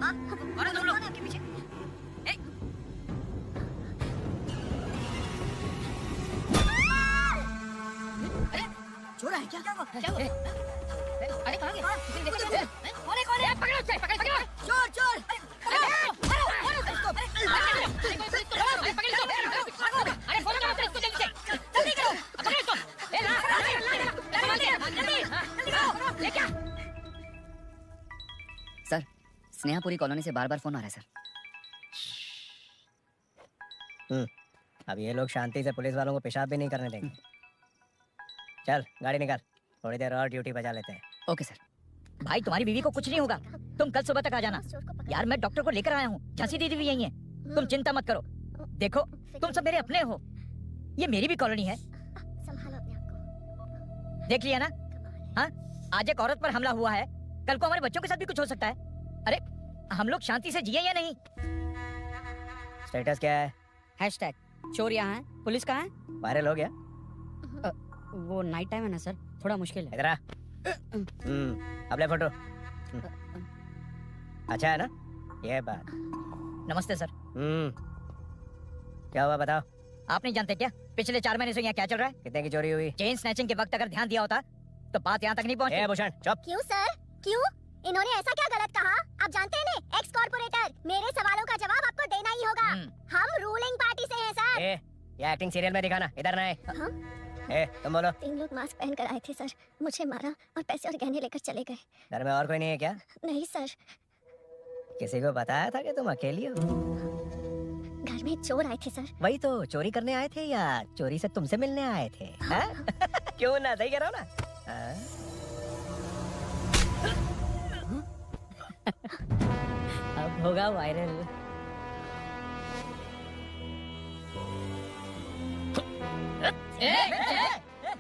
और तुम लोग आपके पीछे। अरे चोर है क्या? क्या हुआ? अरे कहाँ गया? कौन है? पकड़ो उसे, पकड़ो। चोर चोर। सर, स्नेहापुरी कॉलोनी से बार-बार फोन आ रहा है सर। अब ये लोग शांति से पुलिस वालों को पेशाब भी नहीं करने देंगे। चल गाड़ी निकाल, थोड़ी देर और ड्यूटी बजा लेते हैं। Okay sir. भाई तुम्हारी बीवी को कुछ नहीं होगा, तुम कल सुबह तक आ जाना। यार मैं डॉक्टर को लेकर आया हूँ, झांसी दीदी भी यही है, तुम चिंता मत करो। देखो तुम सब मेरे अपने हो, ये मेरी भी कॉलोनी है, देख लिया ना? हाँ, आज एक औरत पर हमला हुआ है, कल को हमारे बच्चों के साथ भी कुछ हो सकता है। अरे हम लोग शांति से जिए या नहीं? स्टेटस क्या है? हैशटैग चोर यहाँ है, पुलिस कहाँ है? वायरल हो गया? वो नाइट टाइम है ना सर, थोड़ा मुश्किल है। इधर आ। अब ले फोटो। अच्छा है ना ये बात? नमस्ते सर। क्या हुआ बताओ? आप नहीं जानते क्या पिछले 4 महीने से यहाँ क्या चल रहा है? कितने की चोरी हुई? चेन स्नैचिंग के वक्त अगर ध्यान दिया होता तो बात यहाँ तक नहीं पहुँची। भूषण चुप। क्यों सर, क्यों? इन्होंने ऐसा क्या गलत कहा? आप जानते हैं ना, एक्स कॉर्पोरेटर, मेरे सवालों का जवाब आपको देना ही होगा। हम रूलिंग पार्टी से हैं सर। ये एक्टिंग सीरियल में दिखाना, इधर ना आए। तुम बोलो। 3 लोग मास्क पहन कर आए थे सर, मुझे मारा और पैसे और गहने लेकर चले गए। घर में और कोई नहीं है क्या? नहीं सर। किसी को बताया था कि तुम अकेली हो? घर में चोर आए थे सर। वही तो, चोरी करने आए थे या चोरी से तुमसे मिलने आए थे? क्यों ना, सही कह रहा हूँ ना? अब होगा वायरल।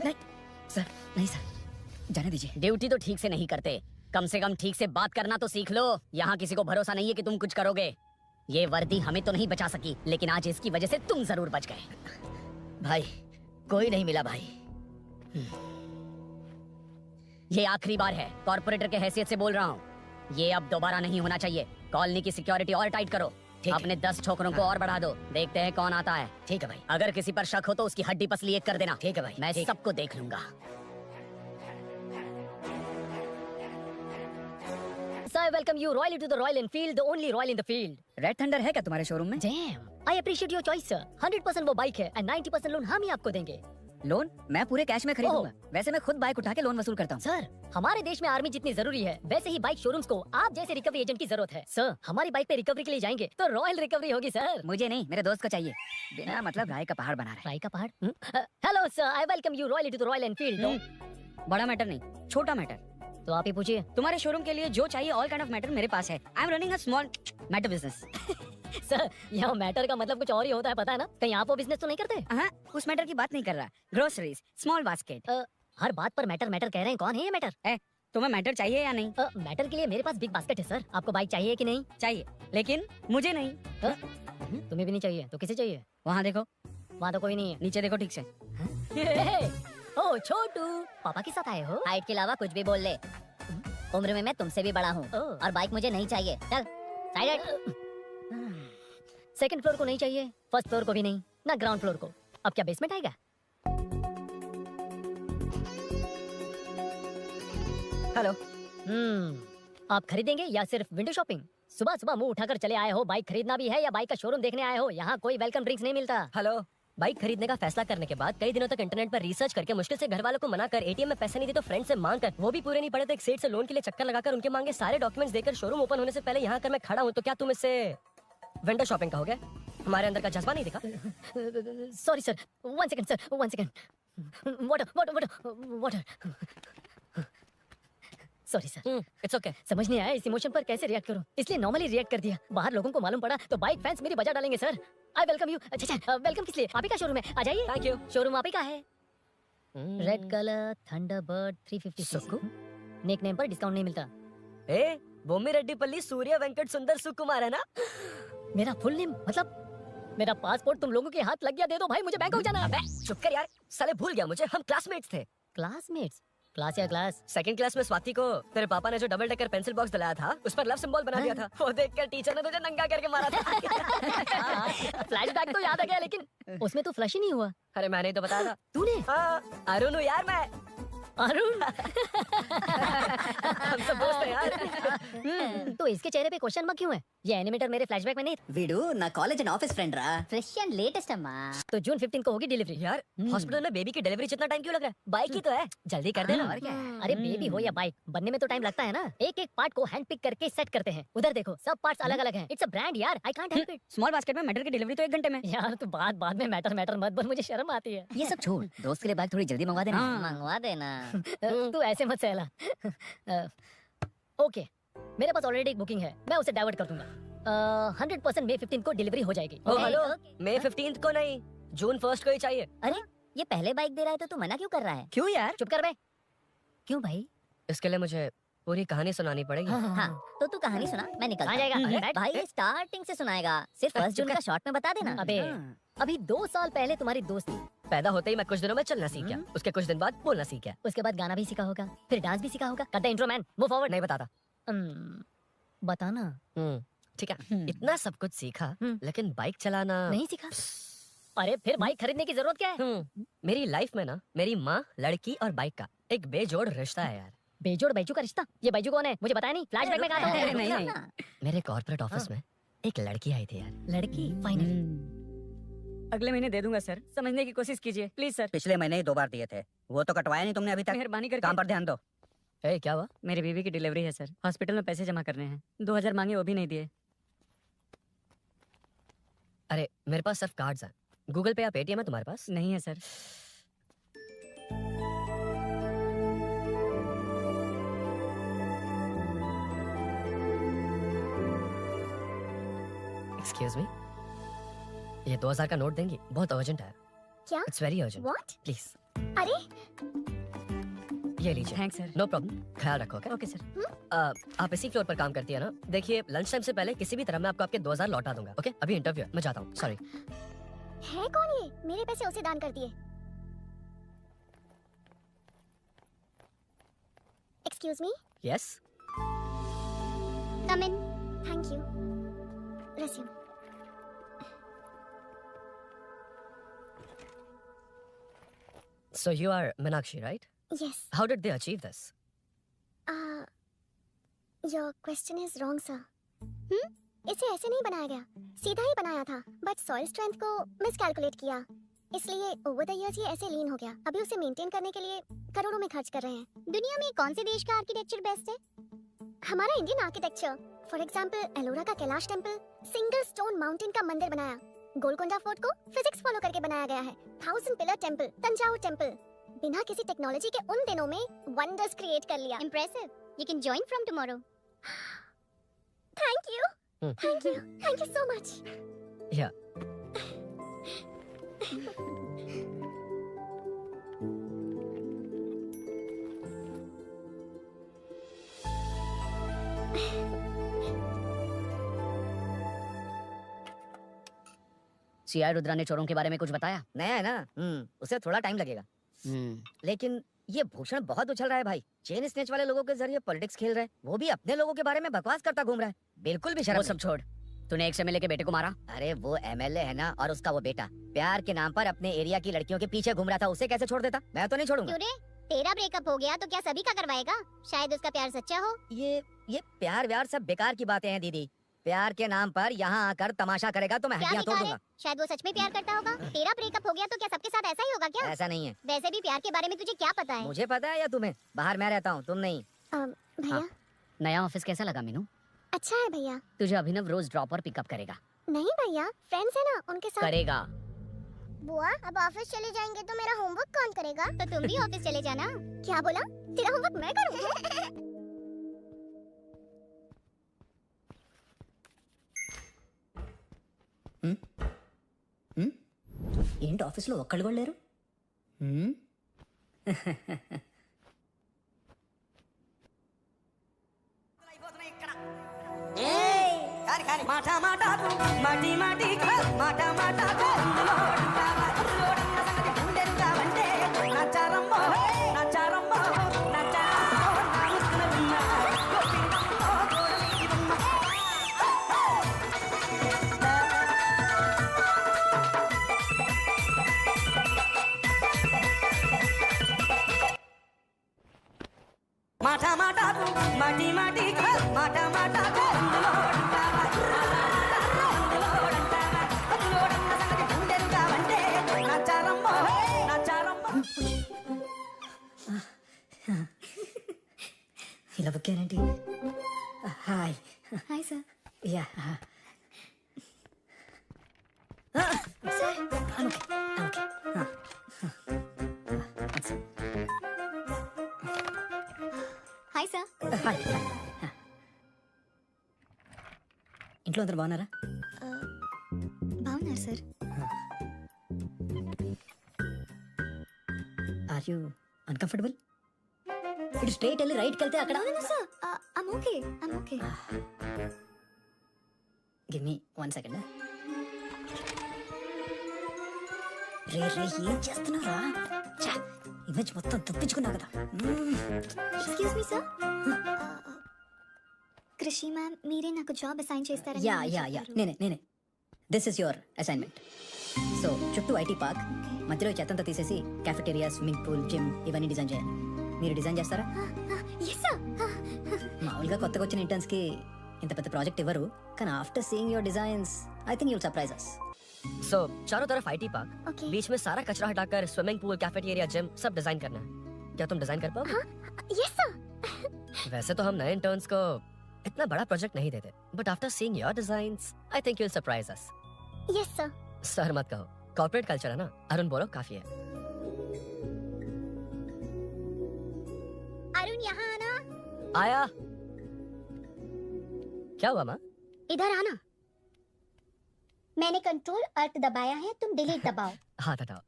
नहीं सर, नहीं सर, जाने दीजिए। ड्यूटी तो ठीक से नहीं करते, कम से कम ठीक से बात करना तो सीख लो। यहाँ किसी को भरोसा नहीं है कि तुम कुछ करोगे। ये वर्दी हमें तो नहीं बचा सकी, लेकिन आज इसकी वजह से तुम जरूर बच गए। भाई कोई नहीं मिला भाई। ये आखिरी बार है, कॉर्पोरेटर के हैसियत से बोल रहा हूँ, ये अब दोबारा नहीं होना चाहिए। कॉलोनी की सिक्योरिटी और टाइट करो, अपने 10 छोकरों को और बढ़ा दो, देखते हैं कौन आता है। ठीक है भाई। अगर किसी पर शक हो तो उसकी हड्डी पसली एक कर देना। ठीक है भाई, मैं सबको देख लूंगा। So I welcome you royally to the Royal Enfield, the only Royal in the field. Red thunder है क्या तुम्हारे शोरूम में? Damn, I appreciate your choice, sir. 100% वो बाइक है and 90% लोन हम ही आपको देंगे। लोन मैं पूरे कैश में खरीदूंगा। वैसे मैं खुद बाइक उठा के लोन वसूल करता हूँ। सर, हमारे देश में आर्मी जितनी जरूरी है, वैसे ही बाइक शोरूम्स को आप जैसे रिकवरी एजेंट की जरूरत है। सर, हमारी बाइक पे रिकवरी के लिए जाएंगे तो रॉयल रिकवरी होगी सर। मुझे नहीं, मेरे दोस्त को चाहिए। बिना मतलब राय का पहाड़ बना रहा राय का पहाड़? Hello sir, I welcome you royally to the Royal Enfield. है। बड़ा मैटर नहीं, छोटा मैटर। तो आप ही पूछिए। तुम्हारे शोरूम के लिए जो चाहिए ऑल काइंड ऑफ मैटर मेरे पास है। I am running a small matter business. Sir, यहाँ मैटर का मतलब कुछ और ही होता है, पता है ना? कहीं आप वो बिजनेस तो नहीं करते? हाँ, उस मैटर की बात नहीं कर रहा। Groceries, small basket. हर बात पर मैटर मैटर कह रहे हैं, कौन है ये मैटर? तुम्हें मैटर चाहिए या नहीं? मैटर के लिए मेरे पास बिग बास्केट है सर। आपको बाइक चाहिए कि नहीं? चाहिए, लेकिन मुझे नहीं। तुम्हें भी नहीं चाहिए तो किसे चाहिए? वहाँ देखो, वहाँ तो कोई नहीं है। नीचे देखो ठीक से। ओ छोटू, पापा के साथ आए हो? हाइट के अलावा कुछ भी बोल ले। उम्र में मैं तुमसे भी बड़ा हूँ और बाइक मुझे नहीं चाहिए। चल साइड। सेकंड फ्लोर को नहीं चाहिए, फर्स्ट फ्लोर को भी नहीं, ना ग्राउंड फ्लोर को। अब क्या बेसमेंट आएगा? हेलो। आप खरीदेंगे या सिर्फ विंडो शॉपिंग? सुबह सुबह मुंह उठाकर चले आए हो, बाइक खरीदना भी है या बाइक का शोरूम देखने आए हो? यहाँ कोई वेलकम ड्रिंक्स नहीं मिलता। हेलो। बाइक खरीदने का फैसला करने के बाद कई दिनों तक इंटरनेट पर रिसर्च करके मुश्किल से घर वालों को मना कर, एटीएम में पैसे नहीं दी तो फ्रेंड से मांग कर, वो भी पूरे नहीं पड़े तो एक सेठ से लोन के लिए चक्कर लगाकर उनके मांगे सारे डॉक्यूमेंट्स देकर शोरूम ओपन होने से पहले यहाँ कर मैं खड़ा हूँ, तो क्या तुम इससे विंडो शॉपिंग कहोगे? हमारे अंदर का जज्बा नहीं दिखा? Sorry sir, 1 second sir, 1 second. Water. Sorry sir, it's okay. समझ नहीं आया इस इमोशन पर कैसे रिएक्ट करूं, इसलिए नॉर्मली रिएक्ट कर दिया। बाहर लोगों को मालूम पड़ा तो बाइक फैंस मेरी बजा डालेंगे सर। I welcome you. अच्छा, वेलकम किस लिए? आप ही का शोरूम है, आ जाइए। Thank you. शोरूम आप ही का है। Red colour Thunderbird 350। Nickname पर डिस्काउंट नहीं मिलता। ए, बोमी रेड्डीपल्ली सूर्य वेंकट सुंदर सुकुमार है ना? मेरा फुल नेम मतलब मेरा पासपोर्ट तुम लोगों के हाथ लग गया, दे दो भाई, मुझे बैंकॉक जाना है। चुप कर यार, साले भूल गया मुझे, हम क्लासमेट्स थे। क्लासमेट्स? क्लास या क्लास? सेकंड क्लास में स्वाति को तेरे पापा ने जो डबल डेकर पेंसिल बॉक्स दिलाया था उस पर लव सिंबल बना दिया था। वो देखकर टीचर ने तुझे नंगा करके मारा था। फ्लैशबैक तो याद आ गया, लेकिन उसमें तो फ्लश ही नहीं हुआ। अरे मैंने ही तो बताया था। तूने? हाँ, अरुण हूँ यार मैं। अरुण? हम सब दोस्त हैं यार। तो इसके चेहरे पे क्वेश्चन मार्क क्यों है? ये एनिमेटर मेरे फ्लैशबैक में नहीं था। వీడు నా కాలేజ్ అండ్ ఆఫీస్ ఫ్రెండ్ రా फ्रेश एंड लेटेस्ट अम्मा। तो जून 15 को होगी डिलीवरी। यार हॉस्पिटल में बेबी की डिलीवरी जितना टाइम क्यों लग रहा है? बाइक ही तो है, जल्दी कर देना। और क्या है? अरे बेबी हो या बाइक, बनने में तो टाइम लगता है ना। एक एक पार्ट को हैंड पिक करके सेट करते हैं। उधर देखो, सब पार्ट्स अलग अलग हैं। इट्स अ ब्रांड यार, I can't help it. Small basket में मैटर की डिलीवरी तो 1 घंटे में। यार तू बाद में मैटर मत बोल, मुझे शर्म आती है। ये सब छोड़ दोस्त के लिए बाइक थोड़ी जल्दी मंगवा देना मंगवा देना। तू ऐसे मत सहला। ओके, मेरे पास ऑलरेडी एक बुकिंग है, मैं उसे डाइवर्ट कर दूंगा। 100% मई 15 को डिलीवरी हो जाएगी। ओ हेलो, मई 15 को नहीं, जून 1 को ही चाहिए। अरे ये पहले बाइक दे रहा है तो तू मना क्यों कर रहा है? क्यों यार? चुप कर बे। क्यों भाई? इसके लिए मुझे पूरी कहानी सुनानी पड़ेगी। हाँ तो तू कहानी सुना, मैं निकलता आ जाएगा। हूँ। अरे बैठ। भाई स्टार्टिंग से सुनाएगा, सिर्फ 1 जून का शॉर्ट में बता देना। अबे अभी 2 साल पहले तुम्हारी दोस्ती, पैदा होते ही मैं कुछ दिनों में चलना सीख गया, उसके कुछ दिन बाद बोलना सीख गया। उसके बाद गाना भी सीखा होगा, फिर डांस भी सीखा होगा। Cut the intro man, move forward. नहीं बताता। बताना ठीक है, इतना सब कुछ सीखा लेकिन बाइक चलाना नहीं सीखा। अरे फिर बाइक खरीदने की जरूरत क्या है? मेरी लाइफ में ना मेरी माँ, लड़की और बाइक का एक बेजोड़ रिश्ता है यार। बेजोड़ बैजू का रिश्ता? ये बैजू कौन है? मुझे बताया नहीं। फ्लैशबैक में कहा था। नहीं। मेरे कॉर्पोरेट ऑफिस में एक लड़की आई थी यार। लड़की फाइनली अगले महीने दे दूंगा सर, समझने की कोशिश कीजिए प्लीज सर। पिछले महीने ही 2 बार दिए थे, वो तो कटवाया नहीं तुमने अभी तक। मेहरबानी काम करके। पर ध्यान दो। ए, क्या हुआ? मेरी बीवी की डिलीवरी है सर, हॉस्पिटल में पैसे जमा करने हैं। 2000 मांगे, वो भी नहीं दिए। अरे मेरे पास सिर्फ कार्ड्स हैं। गूगल पे या पेटीएम है तुम्हारे पास? नहीं है सर। एक्सक्यूज मी, ये 2000 का नोट देंगी? बहुत अर्जेंट है। क्या? It's very urgent, What? Please. अरे ये लीजिए। Thanks sir. नो प्रॉब्लम, ख्याल रखो। okay? Okay sir. आप इसी फ्लोर पर काम करती है ना? देखिए लंच टाइम से पहले किसी भी तरह मैं आपको आपके 2000 लौटा दूंगा। ओके, अभी इंटरव्यू है, मैं जाता हूँ। सॉरी। है कौन ये? मेरे पैसे उसे दान कर दिए। Excuse me, yes. Come in. Thank you. Resume. So you are Meenakshi, right? Yes. How did they achieve this? Your question is wrong sir. इसे ऐसे नहीं बनाया गया, सीधा ही बनाया था, बट सॉइल स्ट्रेंथ को मिसकैलकुलेट किया, इसलिए ओवर द इयर्स ये ऐसे लीन हो गया। अभी उसे मेंटेन करने के लिए करोड़ों में खर्च कर रहे हैं। दुनिया में कौन से देश का आर्किटेक्चर बेस्ट है? हमारा Indian architecture. For example Ellora का Kailash temple, single stone mountain का मंदिर बनाया। गोलकोंडा फोर्ट को फिजिक्स फॉलो करके बनाया गया है। 1000 पिलर टेंपल, तंजावुर टेंपल, बिना किसी टेक्नोलॉजी के उन दिनों में वंडर्स क्रिएट कर लिया। Impressive. You can join from tomorrow. Thank you, thank you, thank you so much. Yeah. CI Rudra ने चोरों के बारे में कुछ बताया? नया है ना, उसे थोड़ा टाइम लगेगा। लेकिन ये भूषण बहुत उछल रहा है भाई। चेन स्नेच वाले लोगों के जरिए पॉलिटिक्स खेल रहा है। वो भी अपने लोगों के बारे में बकवास करता घूम रहा है। बिल्कुल भी शर्म वो नहीं। सब छोड़, तूने एक एमएलए के बेटे को मारा। अरे वो एमएलए है ना, और उसका वो बेटा प्यार के नाम पर अपने एरिया की लड़कियों के पीछे घूम रहा था। उसे कैसे छोड़ देता? मैं तो नहीं छोड़ूंगा। क्यों रे? तेरा ब्रेकअप हो गया तो क्या सभी का करवाएगा? शायद उसका प्यार सच्चा हो। ये प्यार व्यार सब बेकार की बातें हैं दीदी। प्यार के नाम पर यहाँ आकर तमाशा करेगा तो मैं क्या हड्डियां तोड़ बेकार है? दूंगा। शायद वो सच में प्यार करता होगा। तेरा ब्रेकअप हो गया तो क्या सबके साथ ऐसा ही होगा क्या? ऐसा नहीं है। वैसे भी प्यार के बारे में तुझे क्या पता है? मुझे पता है या तुम्हें? बाहर मैं रहता हूँ, तुम नहीं। भैया हाँ। नया ऑफिस कैसा लगा मीनू? अच्छा है भैया। तुझे अभिनव रोज ड्रॉप और पिकअप करेगा। नहीं भैया, फ्रेंड्स है ना, उनके साथ। करेगा। बुआ अब ऑफिस चले जाएंगे तो मेरा होमवर्क कौन करेगा? तो तुम भी ऑफिस चले जाना। क्या बोला? तेरा होमवर्क मैं करूँगा? ఏంటి ఆఫీస్లో ఒక్కళ్ళు కూడా లేరు? మాటా మాటాకు మాటి మాటికి మాటా మాటాకు ఇలా బుక్కేనండి. Hi. Hi sir. Yeah sir hi sir. Hi. ఇంట్లో అందరు బాగున్నారా? బాగున్నారు సార్. Are you uncomfortable? ఇటు స్ట్రైట్ వెళ్ళి రైట్కి వెళ్తే అక్కడ sir I'm okay. I'm okay. Give me 1 second. రే రే ఏం చేస్తున్నారా? ఇమేజ్ మొత్తం తప్పించుకున్నా కదా. Excuse me sir. Krishi ma'am మీరే నాకు జాబ్ అసైన్ చేస్తారని యా యా యా నేనే. This is your assignment. So చుట్టూ ఐటీ పార్క్, మధ్యలో ఈ చెత్తంతా తీసేసి క్యాఫెటేరియా, స్విమ్మింగ్ పూల్, జిమ్ ఇవన్నీ డిజైన్ చేయాలి. మీరు డిజైన్ చేస్తారా? Yes sir. మామూలుగా కొత్తగా వచ్చిన ఇంటర్న్స్ కి ఇంత పెద్ద ప్రాజెక్ట్ ఇవ్వరు, కానీ after seeing your designs I think you'll surprise us. सो चारों तरफ आईटी पार्क, ओके. बीच में सारा कचरा हटाकर स्विमिंग पूल, कैफेटेरिया, जिम सब डिजाइन करना है. क्या तुम डिजाइन कर पाओगे? Yes sir. वैसे तो हम नए इंटर्न्स को इतना बड़ा प्रोजेक्ट नहीं देते, but after seeing your designs I think you will surprise us. Yes sir. Sir मत कहो, कॉर्पोरेट कल्चर है ना. अरुण बोलो, काफी है. अरुण यहाँ आना. आया. क्या हुआ माँ? इधर आना. मैंने कंट्रोल अल्ट दबाया है, तुम डिलीट दबाओ. हाथ हटाओ.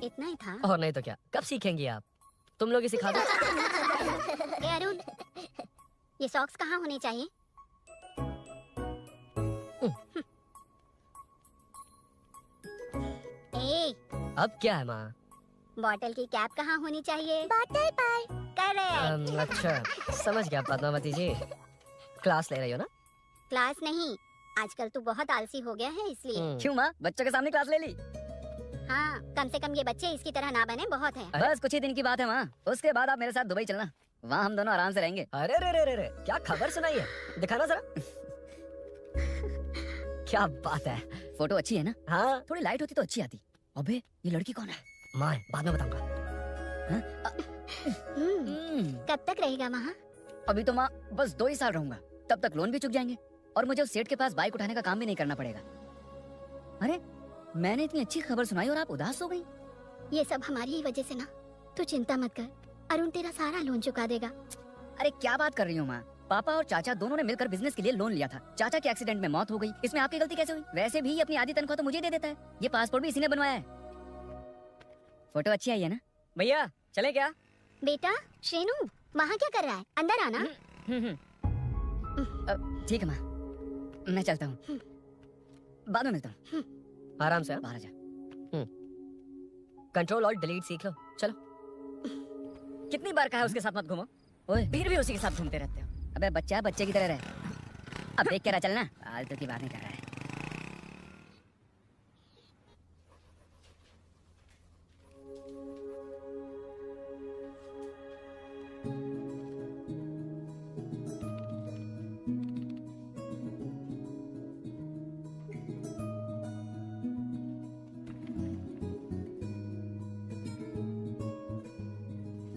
इतना ही था. और नहीं तो क्या, कब सीखेंगी आप? तुम लोग ही सिखा दो. ए अरुण, ये सॉक्स कहाँ होने चाहिए? ए, अब क्या है माँ? बॉटल की कैप कहाँ होनी चाहिए? बॉटल पर. करेक्ट. अच्छा, समझ गया पद्मावती जी. क्लास ले रही हो ना? क्लास नहीं, आजकल तू बहुत आलसी हो गया है इसलिए. क्यों माँ, बच्चों के सामने क्लास ले ली? हाँ, कम से कम ये बच्चे इसकी तरह ना बने बहुत है. बस कुछ ही दिन की बात है माँ, उसके बाद आप मेरे साथ दुबई चलना, वहाँ हम दोनों आराम से रहेंगे. अरे रे रे रे रे, क्या खबर सुनाई है? दिखाना जरा. क्या बात है. फोटो अच्छी है ना? हाँ थोड़ी लाइट होती तो अच्छी आती. अबे ये लड़की कौन है? माँ, बाद में बताऊंगा. कब तक रहेगा वहाँ? अभी तो माँ बस 2 ही साल रहूंगा, तब तक लोन भी चुक जाएंगे और मुझे उस सेठ के पास बाइक उठाने का काम भी नहीं करना पड़ेगा. अरे मैंने इतनी अच्छी खबर सुनाई और आप उदास हो गई. ये सब हमारी ही वजह से ना. तू चिंता मत कर, अरुण तेरा सारा लोन चुका देगा. अरे क्या बात कर रही हो माँ, पापा और चाचा दोनों ने मिलकर बिजनेस के लिए लोन लिया था. चाचा के एक्सीडेंट में मौत हो गई, इसमें आपकी गलती कैसे हुई? वैसे भी अपनी आधी तनख्वाह तो मुझे दे देता है. ये पासपोर्ट भी इसी ने बनवाया है. फोटो अच्छी आई है ना? भैया चले क्या? बेटा श्रेनु, वहाँ क्या कर रहा है? अंदर आना. ठीक है माँ, मैं चलता हूँ, बाद में मिलता हूँ. आराम से. बाहर आ जा. कंट्रोल और डिलीट सीख लो. चलो. कितनी बार कहा है उसके साथ मत घूमो? ओए फिर भी उसी के साथ घूमते रहते हो. अबे बच्चा बच्चे की तरह रहे. अब देख के रहा चलना, फालतू की बातें कर रहा है.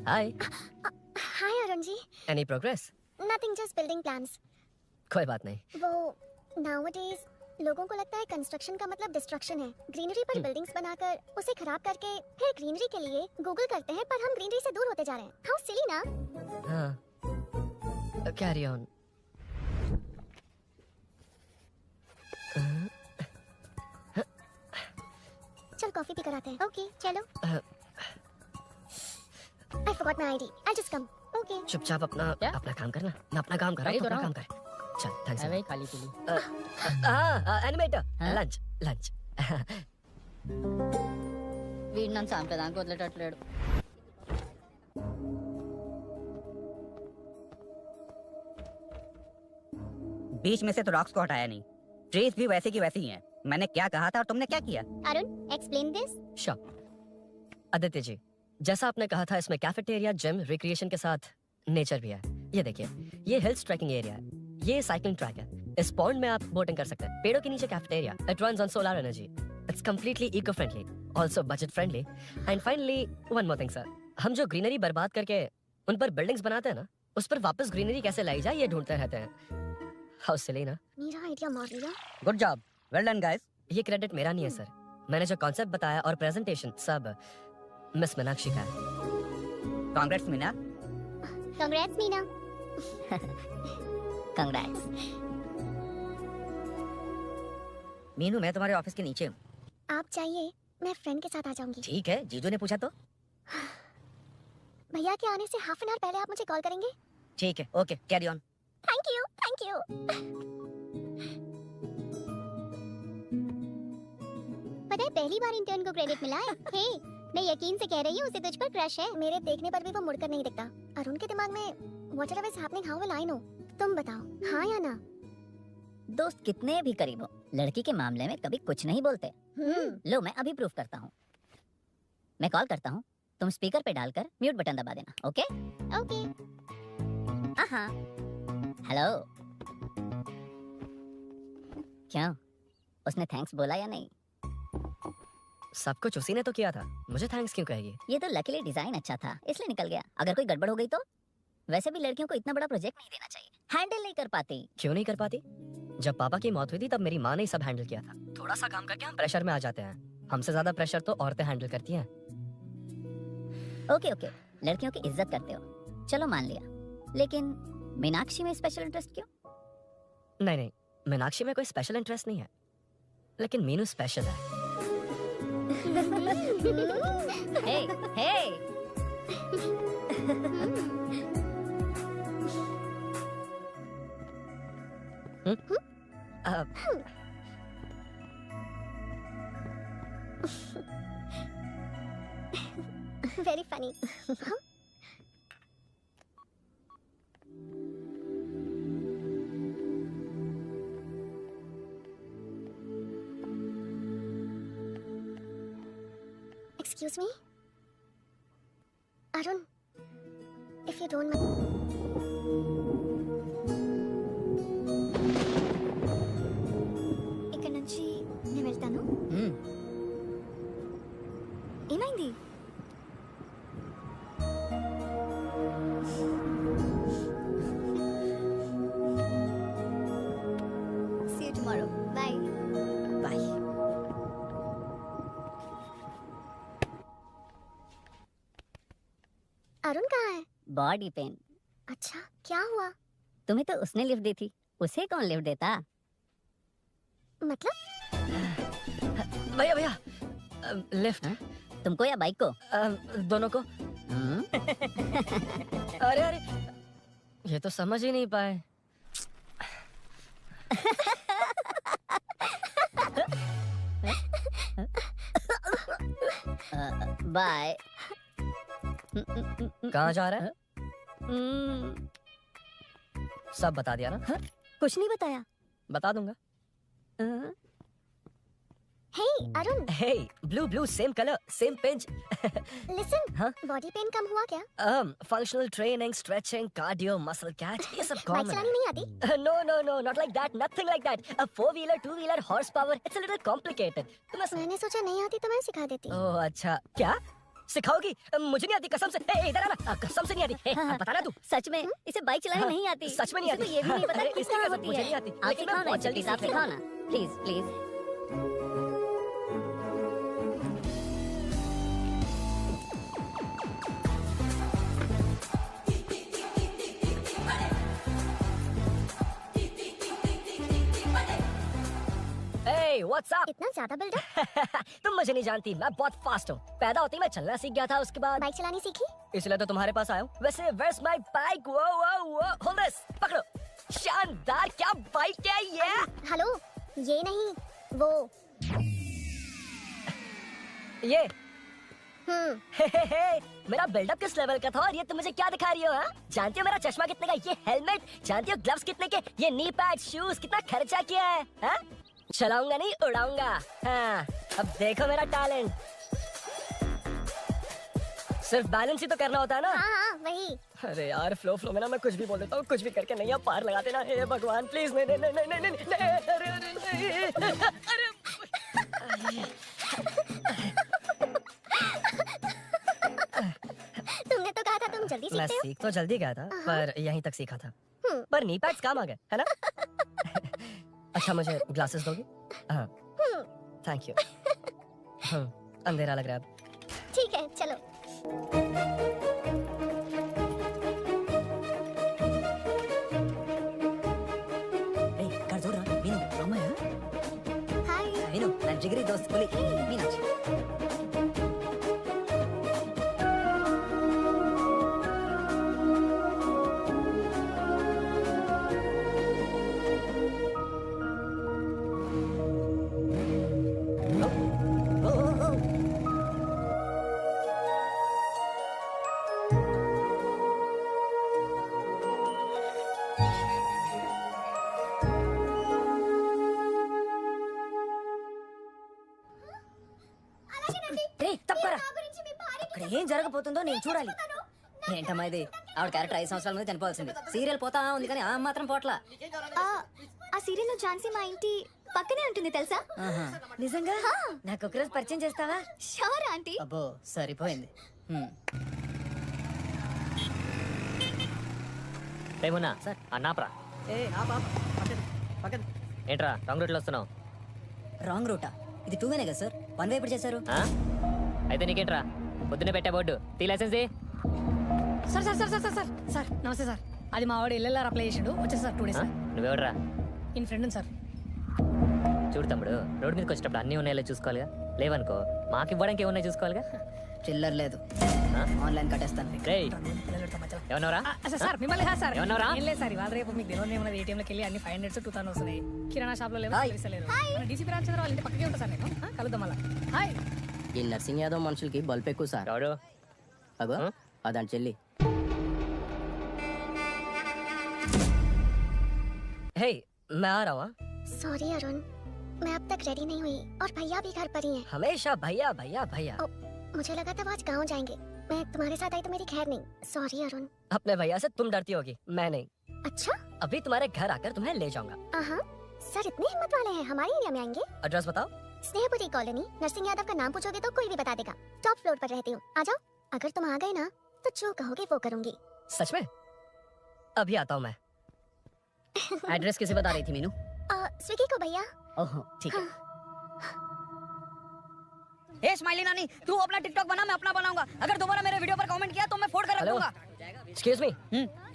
Hi. Hi Arun ji. Any progress? Nothing, just building plans. कोई बात नहीं. वो नाउअडेज लोगों को लगता है कंस्ट्रक्शन का मतलब डिस्ट्रक्शन है. ग्रीनरी पर बिल्डिंग्स बनाकर उसे खराब करके फिर ग्रीनरी के लिए गूगल करते हैं, पर हम ग्रीनरी से दूर होते जा रहे हैं. हाउ सिली ना. हाँ. Carry on. चल कॉफी पी कर आते हैं. ओके चलो. I forgot my ID. I'll just come. Okay. चुपचाप अपना क्या? अपना काम करना. मैं अपना काम कर रहा हूँ, कर ही तो तो अपना रहा काम कर. चल थैंक्स. भाई खाली पीली. हाँ एनिमेटर. हाँ? Lunch lunch. వీడు నన్ను సాంప్రదాయానికి వదిలేటట్లేడు. बीच में से तो रॉक्स को हटाया नहीं, ट्रेस भी वैसे की वैसी ही हैं. मैंने क्या कहा था और तुमने क्या किया? Arun, explain this. Sure. Aditya ji, जैसा आपने कहा था, इसमें कैफेटेरिया, जिम, रिक्रिएशन के साथ नेचर भी है। ये देखिए, ये हिल्स ट्रैकिंग एरिया है, ये साइकिलिंग ट्रैक है। इस पॉन्ड में आप बोटिंग कर सकते हैं। पेड़ों के नीचे cafeteria, it runs on solar energy, it's completely eco friendly, also budget friendly. And finally one more thing sir, हम जो ग्रीनरी बर्बाद करके उन पर बिल्डिंग्स बनाते हैं ना, उस पर वापस ग्रीनरी कैसे लाई जाए ये ढूंढते रहते हैं। हाउ सिली ना। मेरा आइडिया मार लिया। Good job, well done guys. ये क्रेडिट मेरा नहीं है सर, मैंने जो कॉन्सेप्ट बताया और प्रेजेंटेशन सब मिस मीनाक्षी का है। Congrats Meena. Congrats Meena. Congrats. Meenu, मैं तुम्हारे ऑफिस के नीचे हूँ। आप चाहिए मैं फ्रेंड के साथ आ जाऊंगी। ठीक है, जीजू ने पूछा तो। भैया के आने से हाफ एन आवर पहले आप मुझे कॉल करेंगे? ठीक है, okay, carry on. Thank you, thank you. पता है पहली बार इंटर्न को क्रेडिट मिला है। हे, मैं यकीन से कह रही हूँ उसे तुझ पर क्रश है। मेरे देखने पर भी वो मुड़कर नहीं दिखता। अरुण के दिमाग में whatever is happening, how will I know? तुम बताओ, हाँ या ना? दोस्त कितने भी करीब हो, लड़की के मामले में कभी कुछ नहीं बोलते। लो, मैं अभी प्रूफ करता हूँ। मैं कॉल करता हूँ, तुम स्पीकर पे डालकर म्यूट बटन दबा देना, ओके? ओके। हाँ। हेलो। क्यों, उसने थैंक्स बोला या नहीं? सब कुछ उसी ने तो किया था, मुझे थैंक्स क्यों कहेगी? ये तो लकीली डिजाइन अच्छा था इसलिए निकल गया। अगर कोई गड़बड़ हो गई तो? वैसे भी लड़कियों को इतना बड़ा प्रोजेक्ट नहीं देना चाहिए, हैंडल नहीं कर पाती। क्यों नहीं कर पाती? जब पापा की मौत हुई थी तब मेरी माँ ने सब हैंडल किया था। थोड़ा सा काम करके हम प्रेशर में आ जाते हैं। हमसे ज्यादा प्रेशर तो औरतें हैंडल करती हैं। ओके ओके, लड़कियों की इज्जत करते हो, चलो मान लिया। लेकिन मीनाक्षी में स्पेशल इंटरेस्ट क्यों? नहीं नहीं, मीनाक्षी में कोई स्पेशल इंटरेस्ट नहीं है, लेकिन मीनू स्पेशल है। हे हे। Very funny. Excuse me? Arun, if you don't mind. ఇక్కడ నుంచి నేను వెళ్తాను. ఏమైంది? See you tomorrow. Bye. Bye. Arun कहाँ है? Body pain. अच्छा, क्या हुआ? तुम्हें तो उसने लिफ्ट दी थी, उसे कौन लिफ्ट देता? मतलब? भैया भैया, लिफ्ट। तुमको या बाइक को? दोनों को। अरे अरे, ये तो समझ ही नहीं पाए। बाय। कहाँ जा रहा है? सब बता दिया ना? कुछ नहीं बताया। बता दूंगा। Hey, Arun, Hey, blue, same color, same pinch. listen. हाँ? बॉडी पेन कम हुआ क्या? Functional training, stretching, cardio, muscle catch, ये सब बाइक common चलानी नहीं आती? No, not like that, nothing like that. A 4-wheeler, 2-wheeler, horsepower, it's a little complicated. मैंने सोचा नहीं आती तो मैं सिखा देती। ओह अच्छा, क्या सिखाओगी? मुझे नहीं आती कसम से। इधर आना, कसम से नहीं आती। बताना तू। सच में इसे बाइक चलानी नहीं आती। सच में नहीं इसे आती। तो ये भी नहीं पता अरे, कि इसकी कहाँ कसम, होती मुझे है। नहीं आती। आप लेकिन मैं सिखाओ ना, बहुत जल्दी प्लीज आप सीख सिखाओ लूंगा। ना, please please. Hey, what's up? इतना ज्यादा बिल्डअप? तुम मुझे नहीं जानती, मैं बहुत फास्ट हूँ। पैदा होते ही मैं चलना सीख गया था, उसके बाद बाइक चलानी सीखी? इसलिए तो तुम्हारे पास आया हूँ। वैसे where's my bike? वो hold this, पकड़ो। शानदार, क्या बाइक है ये? हेलो, ये नहीं, वो। ये हे, मेरा बिल्डअप किस लेवल का था और ये तुम मुझे क्या दिखा रही हो? हाँ? जानती हो मेरा चश्मा कितने का, ये हेलमेट, जानती हो ग्लव्स कितने के, ये नी पैड, शूज, कितना खर्चा किया है? हाँ? चलाऊंगा नहीं, उड़ाऊंगा। हाँ, अब देखो मेरा टैलेंट। सिर्फ बैलेंस ही तो करना होता है ना। हाँ हाँ वही। अरे यार फ्लो फ्लो में ना मैं कुछ भी बोल देता हूँ, कुछ भी करके नहीं आप पार लगा देना। हे भगवान प्लीज, नहीं नहीं नहीं नहीं नहीं नहीं, नहीं, अरे अरे नहीं, अरे तुमने तो कहा था तुम जल्दी मैं सीखते हो। सीख तो जल्दी गया था पर यहीं तक सीखा था, पर नी पैड्स काम आ गए है ना। अच्छा मुझे ग्लासेस दोगी? हाँ थैंक यू। अंधेरा लग रहा है अब। ठीक है चलो। कर जोर रहा मीनू मामा है हाय। मीनू ना जिगरी दोस्त बोली मीनाक्षी రే తప్పరా అక్కడ ఏం జరగబోతుందో నేను చూడాలి ఏంటమ్మా ఇది ఆవిడ క్యారెక్టర్ 5 సంవత్సరాల ముందు చనిపోవాల్సింది సీరియల్ పోతా ఉంది కానీ ఆ మాత్రం పోట్ల ఆ సీరియల్ లో ఝాన్సీ మా ఇంటి పక్కనే ఉంటుంది తెలుసా? నిజంగా నాకు ఒకరోజు పరిచయం చేస్తావా? Sure aunty. అబ్బో సరిపోయింది రేమునా అన్నాప్రా ఏంట్రా రాంగ్ రూట్లో వస్తున్నావు? రాంగ్ రూటా? ఇది 2 వేనే కదా సార్, 1 వే ఎప్పుడు చేశారు? ఆ? అయితే నీకేంట్రా పొద్దునే పెట్టే బోర్డు తీ license sir sir sir sir sir sir sir నమస్తే సార్. అది మా వాడు ఎల్ఎల్ఆర్ అప్లై చేసాడు, వచ్చేసి సార్ 2 డేస్. నువ్వెవడరా? In friend sir. చూడు తమ్ముడు, రోడ్ మీదకి వచ్చేటప్పుడు అన్నీ ఉన్నాయో చూసుకోవాలిగా, లేవనుకో మాకు ఇవ్వడానికి ఏమున్నాయి చూసుకోవాలిగా. చిల్లర్ లేదు, ఆ? ఆన్లైన్ కట్టేస్తాను. రేయ్ ఏమన్నావురా? సార్ మిమ్మల్ని కాదు సార్, ఏమన్నావురా? ఏం లేదు సార్. ఇవాళ రేపు మీకు తెలియదు ఏమన్నా ఏటీఎంలోకి వెళ్ళి అన్ని 500 2000 వస్తున్నాయి. కిరాణా షాప్ లో లేవు, తెలుసలేదు. మన డీసీపీ రామచంద్ర వాళ్ళ ఇంటి పక్కకే ఉంటా సార్ నేను. కలుద్దాం అలా. హాయ్. ఈ నర్సింగ్ యాదవ్ మనుషులకి బల్బ్ ఎక్కువ సార్. రాడు అగో అదాని చెల్లి. हे मैं आ रहा हूँ। सॉरी अरुण, मैं अब तक रेडी नहीं हुई और भैया भी घर पर ही हैं। हमेशा भैया भैया भैया। मुझे लगा था वो आज गाँव जाएंगे, मैं तुम्हारे साथ आई तो मेरी खैर नहीं। सॉरी अरुण। अपने भैया से तुम डरती होगी, मैं नहीं। अच्छा? अभी तुम्हारे घर आकर तुम्हें ले जाऊंगा। हाँ सर इतने हिम्मत वाले हैं, हमारे एरिया में आएंगे। एड्रेस बताओ। स्नेहपुरी कॉलोनी, नरसिंह यादव का नाम पूछोगे तो कोई भी बता देगा। टॉप फ्लोर पर रहती हूँ, आ जाओ। अगर तुम आ गए ना तो जो कहोगे वो करूंगी। सच में? अभी आता हूँ मैं। एड्रेस किसे बता रही थी मीनू? स्विगी को भैया। ओहो ठीक है। ए स्माइली नानी, तू अपना टिकटॉक बना, मैं अपना बनाऊंगा। अगर दोबारा मेरे वीडियो पर कमेंट किया तो मैं फोड़ कर रख हेलो। दूंगा। एक्सक्यूज मी,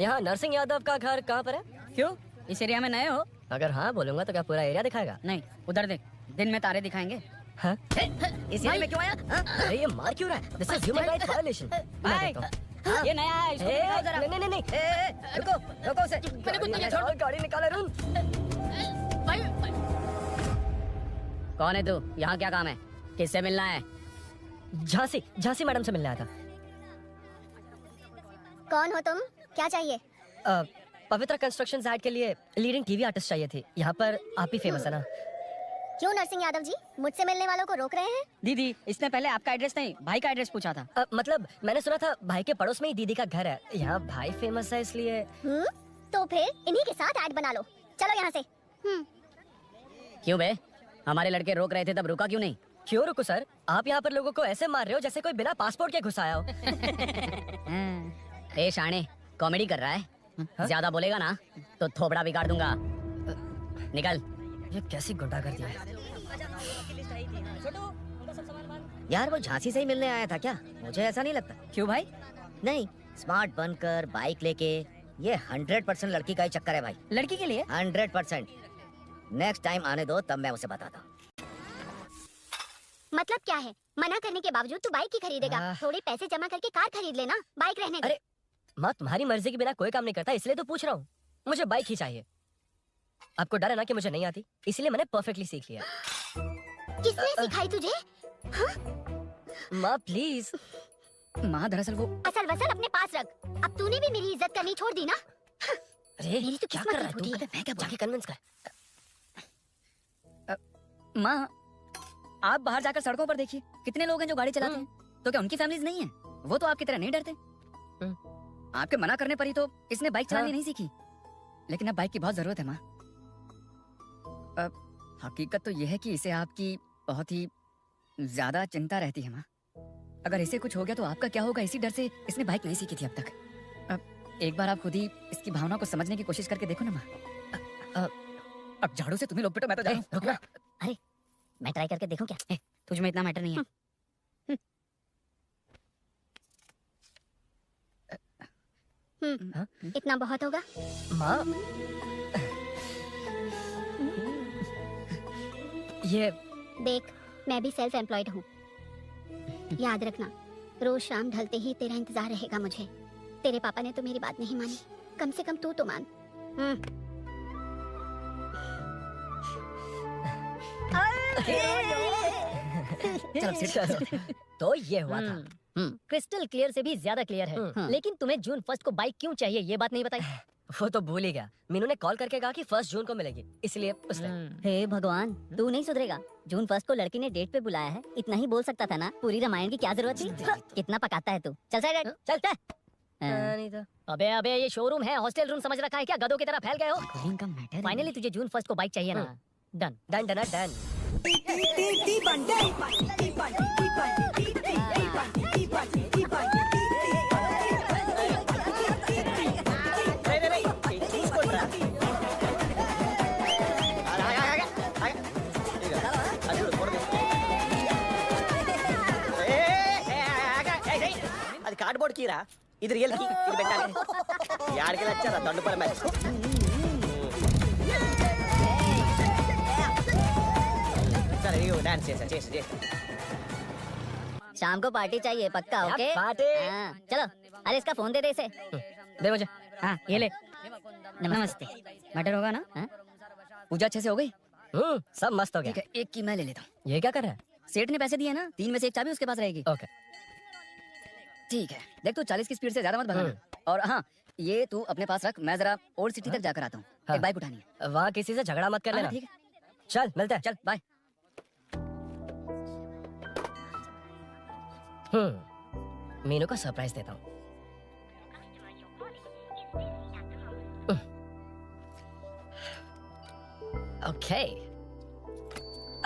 यहाँ नरसिंह यादव का घर कहाँ पर है? क्यों, इस एरिया में नए हो? अगर हाँ बोलूंगा तो क्या पूरा एरिया दिखाएगा? नहीं, उधर देख, दिन में तारे दिखाएंगे। हाँ? इस एरिया में क्यों आया? अरे ये मार क्यों रहा है? This is human rights violation. भाई, ये नया है, इसको दिखाओ जरा। नहीं नहीं नहीं रुको रुको उसे। गाड़ी निकाल अरुण। कौन है तू? यहाँ क्या काम है? किससे मिलना है? झांसी झांसी मैडम से मिलने आया था। कौन हो तुम, क्या चाहिए? पवित्र कंस्ट्रक्शन ऐड के लिए लीडिंग टीवी आर्टिस्ट चाहिए थी। यहाँ पर आप ही फेमस है ना? क्यों नरसिंह यादव जी मुझसे मिलने वालों को रोक रहे हैं? दीदी, इसने पहले आपका एड्रेस नहीं, भाई का एड्रेस पूछा था। मतलब मैंने सुना था भाई के पड़ोस में ही दीदी का घर है। यहाँ भाई फेमस है इसलिए। तो फिर इन्हीं के साथ ऐड बना लो, चलो यहाँ से। क्यों बे, हमारे लड़के रोक रहे थे तब रुका क्यों नहीं? क्यों रुको सर, आप यहाँ पर लोगों को ऐसे मार रहे हो जैसे कोई बिना पासपोर्ट के घुस आया हो। ए शाने, कॉमेडी कर रहा है? ज्यादा बोलेगा ना तो थोबड़ा बिगाड़ दूंगा। निकल। ये कैसी गुंडागर्दी है? यार वो झांसी से ही मिलने आया था क्या? मुझे ऐसा नहीं लगता। क्यों भाई? नहीं, स्मार्ट बनकर बाइक लेके, ये 100% लड़की का ही चक्कर है भाई। लड़की के लिए 100%। नेक्स्ट टाइम आने दो, तब मैं उसे बताता हूँ। मतलब क्या है, मना करने के बावजूद तू बाइक ही खरीदेगा? थोड़े पैसे जमा करके कार खरीद लेना, बाइक रहने दे। अरे माँ, तुम्हारी मर्जी के बिना कोई काम नहीं करता, इसलिए तो पूछ रहा हूँ। मुझे बाइक ही चाहिए। आपको डर है ना कि मुझे नहीं आती, इसलिए मैंने परफेक्टली सीख लिया। किसने सिखाई तुझे? माँ प्लीज। माँ दरअसल वो असल वसल अपने पास रख। अब तूने भी मेरी इज्जत करनी छोड़ दी ना। अरे मेरी तो क्या किस्मत कर रहा है फूटी तू? है। मैं क्या जाके कन्विंस कर। माँ, आप बाहर जाकर सड़कों पर देखिए, कितने लोग हैं जो गाड़ी चलाते हैं। तो क्या उनकी फैमिलीज नहीं है? वो तो आपकी तरह नहीं डरते। आपके मना करने पर ही तो इसने बाइक चलानी हाँ। नहीं सीखी। लेकिन अब बाइक की बहुत जरूरत है माँ। अब हकीकत तो यह है कि इसे आपकी बहुत ही ज्यादा चिंता रहती है माँ। अगर इसे कुछ हो गया तो आपका क्या होगा, इसी डर से इसने बाइक नहीं सीखी थी अब तक। अब एक बार आप खुद ही इसकी भावना को समझने की कोशिश करके देखो ना माँ। अब झाड़ू से तुम्हें लोग पिटो, मैं तो जा रहा हूं। रुक ना। मैं ट्राई करके देखूं क्या? तुझ में इतना मैटर नहीं है। इतना बहुत होगा। माँ ये देख, मैं भी सेल्फ एम्प्लॉयड हूँ। याद रखना, रोज शाम ढलते ही तेरा इंतजार रहेगा मुझे। तेरे पापा ने तो मेरी बात नहीं मानी, कम से कम तू तो मान। चलो। तो ये हुआ था। क्रिस्टल क्लियर से भी ज्यादा क्लियर है। लेकिन तुम्हें जून 1 को बाइक क्यों चाहिए ये बात नहीं बताई। वो तो भूल ही गया। मीनू ने कॉल करके कहा कि 1 जून को मिलेगी, इसलिए उसने हे भगवान, तू नहीं सुधरेगा। जून 1 को लड़की ने डेट पे बुलाया है, इतना ही बोल सकता था ना। पूरी रामायण की क्या जरूरत थी? कितना पकाता है तू। चल साइड हट, चल चल। नहीं तो अबे अबे, ये शोरूम है, हॉस्टल रूम समझ रखा है क्या? गधों की तरह फैल गए हो। कॉलिंग का मैटर फाइनली तुझे जून 1 को बाइक चाहिए ना? डन। Done done done. అది కార్డ్బోర్డ్ కీరా ఇది రియల్ కీ ఇది పెట్టాలి యాడికి వచ్చారా దండుపల మ్యాచ్ సరే ఇగో డాన్స్ చేసా शाम को पार्टी चाहिए पक्का? क्या ओके पार्टी? हाँ, चलो। अरे इसका फोन दे दे इसे। दे मुझे। हाँ ये ले। नमस्ते। मैटर होगा ना? हाँ? पूजा अच्छे से हो गई? सब मस्त हो ठीक गया। है, एक की मैं ले लेता हूँ। ये क्या कर रहा है? सेठ ने पैसे दिए ना, 3 में से 1 चाबी उसके पास रहेगी। ओके। ठीक है, देख तू 40 की स्पीड से ज्यादा मत भगाना। और हाँ, ये तू अपने पास रख, मैं जरा ओल्ड सिटी तक जाकर आता हूँ। हाँ। एक बाइक उठानी है। वहाँ किसी से झगड़ा मत कर हाँ, लेना। ठीक है, चल मिलते हैं। चल बाय। मीनू को सरप्राइज देता हूँ। ओके,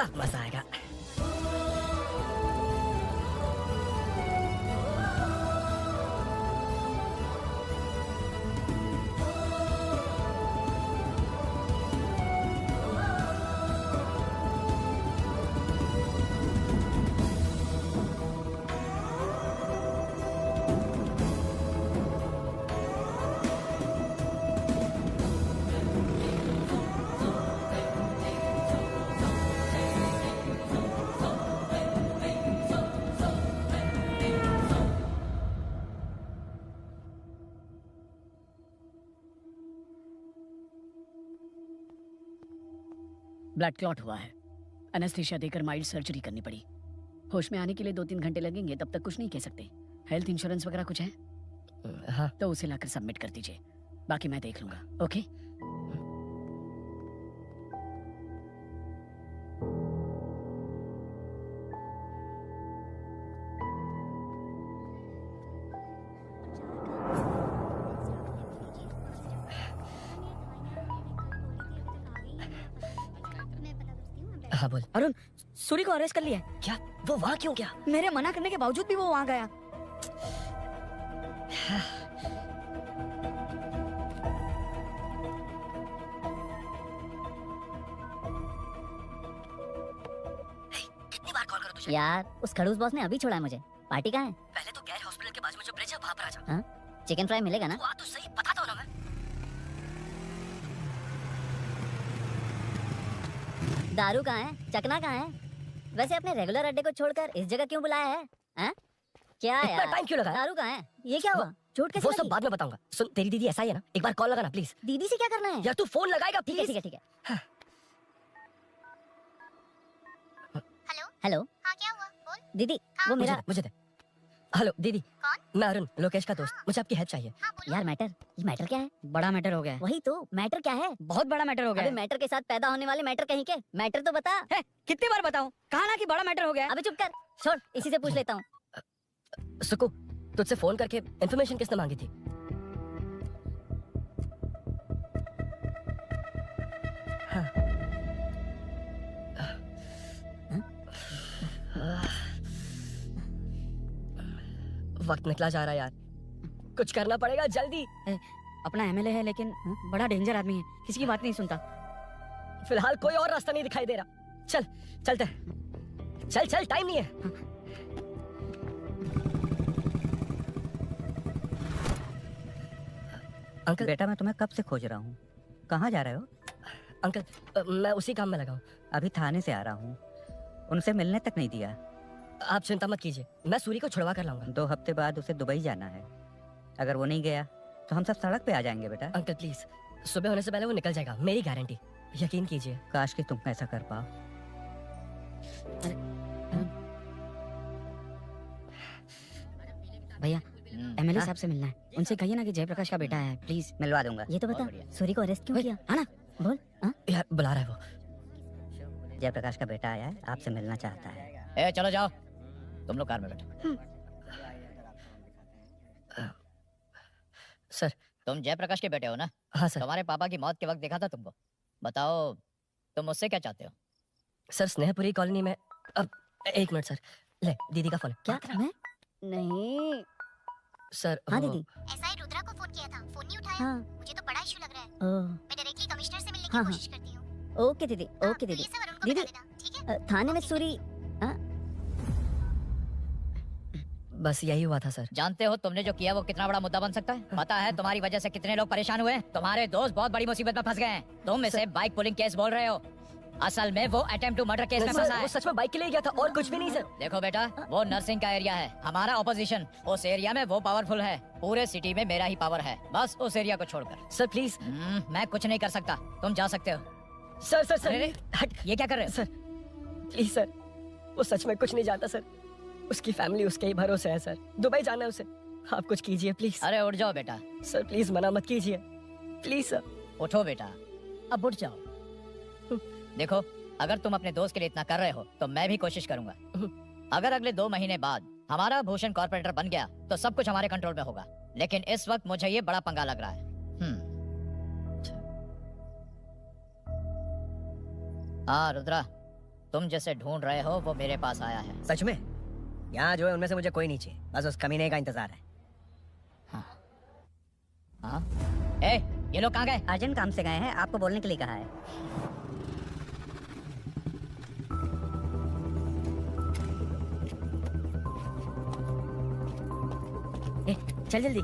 अब मजा आएगा। ब्लड क्लॉट हुआ है। एनेस्थीसिया देकर माइल्ड सर्जरी करनी पड़ी। होश में आने के लिए 2-3 घंटे लगेंगे, तब तक कुछ नहीं कह सकते। हेल्थ इंश्योरेंस वगैरह कुछ है हाँ। तो उसे लाकर सबमिट कर दीजिए, बाकी मैं देख लूंगा। ओके? हाँ बोल। अरुण, सूरी को अरेस्ट कर लिया है। क्या? वो वहाँ क्यों गया? मेरे मना करने के बावजूद भी वो वहाँ गया। कितनी बार कॉल करूँ तुझे? यार, उस खड़ूस बॉस ने अभी छोड़ा है मुझे। पार्टी कहाँ है? पहले तो गैर हॉस्पिटल के बाजू में जो ब्रिज है वहाँ पर आ जा। हाँ? चिकन फ्राई मिलेगा ना? तू आ तो सही, बता दो ना मैं। दारू कहाँ है? चकना कहाँ है? वैसे अपने रेगुलर अड्डे को छोड़कर इस जगह क्यों बुलाया है? हैं? क्या इतना यार? टाइम क्यों लगा? दारू कहाँ है? ये क्या हुआ? चोट कैसे वो सब लगी? बाद में बताऊंगा। सुन, तेरी दीदी ऐसा ही है ना, एक बार कॉल लगाना प्लीज। दीदी से क्या करना है? यार तू फोन लगाएगा ठीक है प्लीज। ठीक है ठीक है। हेलो हेलो हाँ, क्या हुआ? बोल। दीदी, वो मुझे मेरा दे, मुझे दे। हेलो दीदी। कौन? मैं अरुण, लोकेश का दोस्त। मुझे आपकी हेल्प चाहिए। हाँ बोलो। यार मैटर, ये मैटर क्या है? बड़ा मैटर हो गया है। वही तो, मैटर क्या है? बहुत बड़ा मैटर हो गया अबे है। मैटर के साथ पैदा होने वाले मैटर कहीं के, मैटर तो बता। है, कितनी बार बताऊं? कहा ना कि बड़ा मैटर हो गया है। अबे चुप कर, छोड़, इसी से पूछ लेता हूँ। सुकू, तुझसे फोन करके इन्फॉर्मेशन किसने मांगी थी? वक्त निकला जा रहा है यार, कुछ करना पड़ेगा जल्दी। अपना एमएलए है लेकिन बड़ा डेंजर आदमी है, किसी की बात नहीं सुनता। फिलहाल कोई और रास्ता नहीं दिखाई दे रहा। चल चलते हैं। चल चल, टाइम नहीं है। अंकल, बेटा मैं तुम्हें कब से खोज रहा हूँ, कहाँ जा रहे हो? अंकल मैं उसी काम में लगा हूँ। अभी थाने से आ रहा हूँ, उनसे मिलने तक नहीं दिया। आप चिंता मत कीजिए, मैं सूरी को छुड़वा कर लाऊंगा। 2 हफ्ते बाद उसे दुबई जाना है, अगर वो नहीं गया तो हम सब सड़क पे आ जाएंगे बेटा। अंकल प्लीज, सुबह होने से पहले वो निकल जाएगा, मेरी गारंटी, यकीन कीजिए। काश कि तुम ऐसा कर पाओ। भैया एमएलए साहब से मिलना है, उनसे कहिए ना कि जयप्रकाश का बेटा है, प्लीज। मिलवा दूंगा। ये तो बता, सूरी को अरेस्ट क्यों किया? हाँ ना, बोल। हाँ? यार बुला रहा है वो। जयप्रकाश का बेटा आया है, आपसे मिलना चाहता है। ए चलो जाओ, तुम लोग कार में बैठो। सर। तुम जयप्रकाश के बेटे हो ना? हाँ सर। तुम्हारे पापा की मौत के वक्त देखा था तुमको। बताओ तुम मुझसे क्या चाहते हो? सर स्नेहपुरी कॉलोनी में, अब 1 मिनट सर, ले दीदी का फोन। क्या? मैं नहीं। सर हाँ वो- दीदी। एसआई रुद्रा को फोन किया था, फोन नहीं उठाया। हाँ। मुझे तो बड़ा इशू लग रहा है। ओह, मैं डायरेक्टली कमिश्नर से मिलने की हाँ, कोशिश करती हूँ। ओके दीदी, ओके दीदी। प्लीज सर, उनको दीदी, बता देना, ठीक है? थाने में सूरी। बस यही हुआ था सर। जानते हो तुमने जो किया वो कितना बड़ा मुद्दा बन सकता है? पता है तुम्हारी वजह से कितने लोग परेशान हुए हैं? तुम्हारे दोस्त बहुत बड़ी मुसीबत में फंस गए हैं। तुम इसे बाइक पुलिंग केस बोल रहे हो, असल में वो अटेम्प्ट टू मर्डर केस में फंसा सर है। वो सच में बाइक के लिए गया था और कुछ भी नहीं सर। देखो बेटा, वो नर्सिंग का एरिया है, हमारा ऑपोजिशन उस एरिया में वो पावरफुल है। पूरे सिटी में मेरा ही पावर है, बस उस एरिया को छोड़कर। Sir please. मैं कुछ नहीं कर सकता, तुम जा सकते हो। सर सर सर, अरे, हट। ये क्या कर रहे हो? सर प्लीज सर, वो सच में कुछ नहीं जानता सर, उसकी फैमिली उसके ही भरोसे है सर, दुबई जाना है उसे, आप कुछ कीजिए प्लीज। अरे उठ जाओ बेटा। सर प्लीज मना मत कीजिए, प्लीज सर। उठो बेटा, अब उठ जाओ। देखो, अगर तुम अपने दोस्त के लिए इतना कर रहे हो तो मैं भी कोशिश करूंगा। अगर अगले 2 महीने बाद हमारा भूषण कॉर्पोरेटर बन गया तो सब कुछ हमारे कंट्रोल में होगा, लेकिन इस वक्त मुझे ये बड़ा पंगा लग रहा है। हाँ रुद्रा, तुम जैसे ढूंढ रहे हो वो मेरे पास आया है। सच में? यहाँ जो है उनमें से मुझे कोई नहीं चाहिए, बस उस कमीने का इंतजार है। हाँ? ए, ये लोग कहाँ गए? अर्जेंट काम से गए हैं, आपको बोलने के लिए कहा है। ए, चल जल्दी।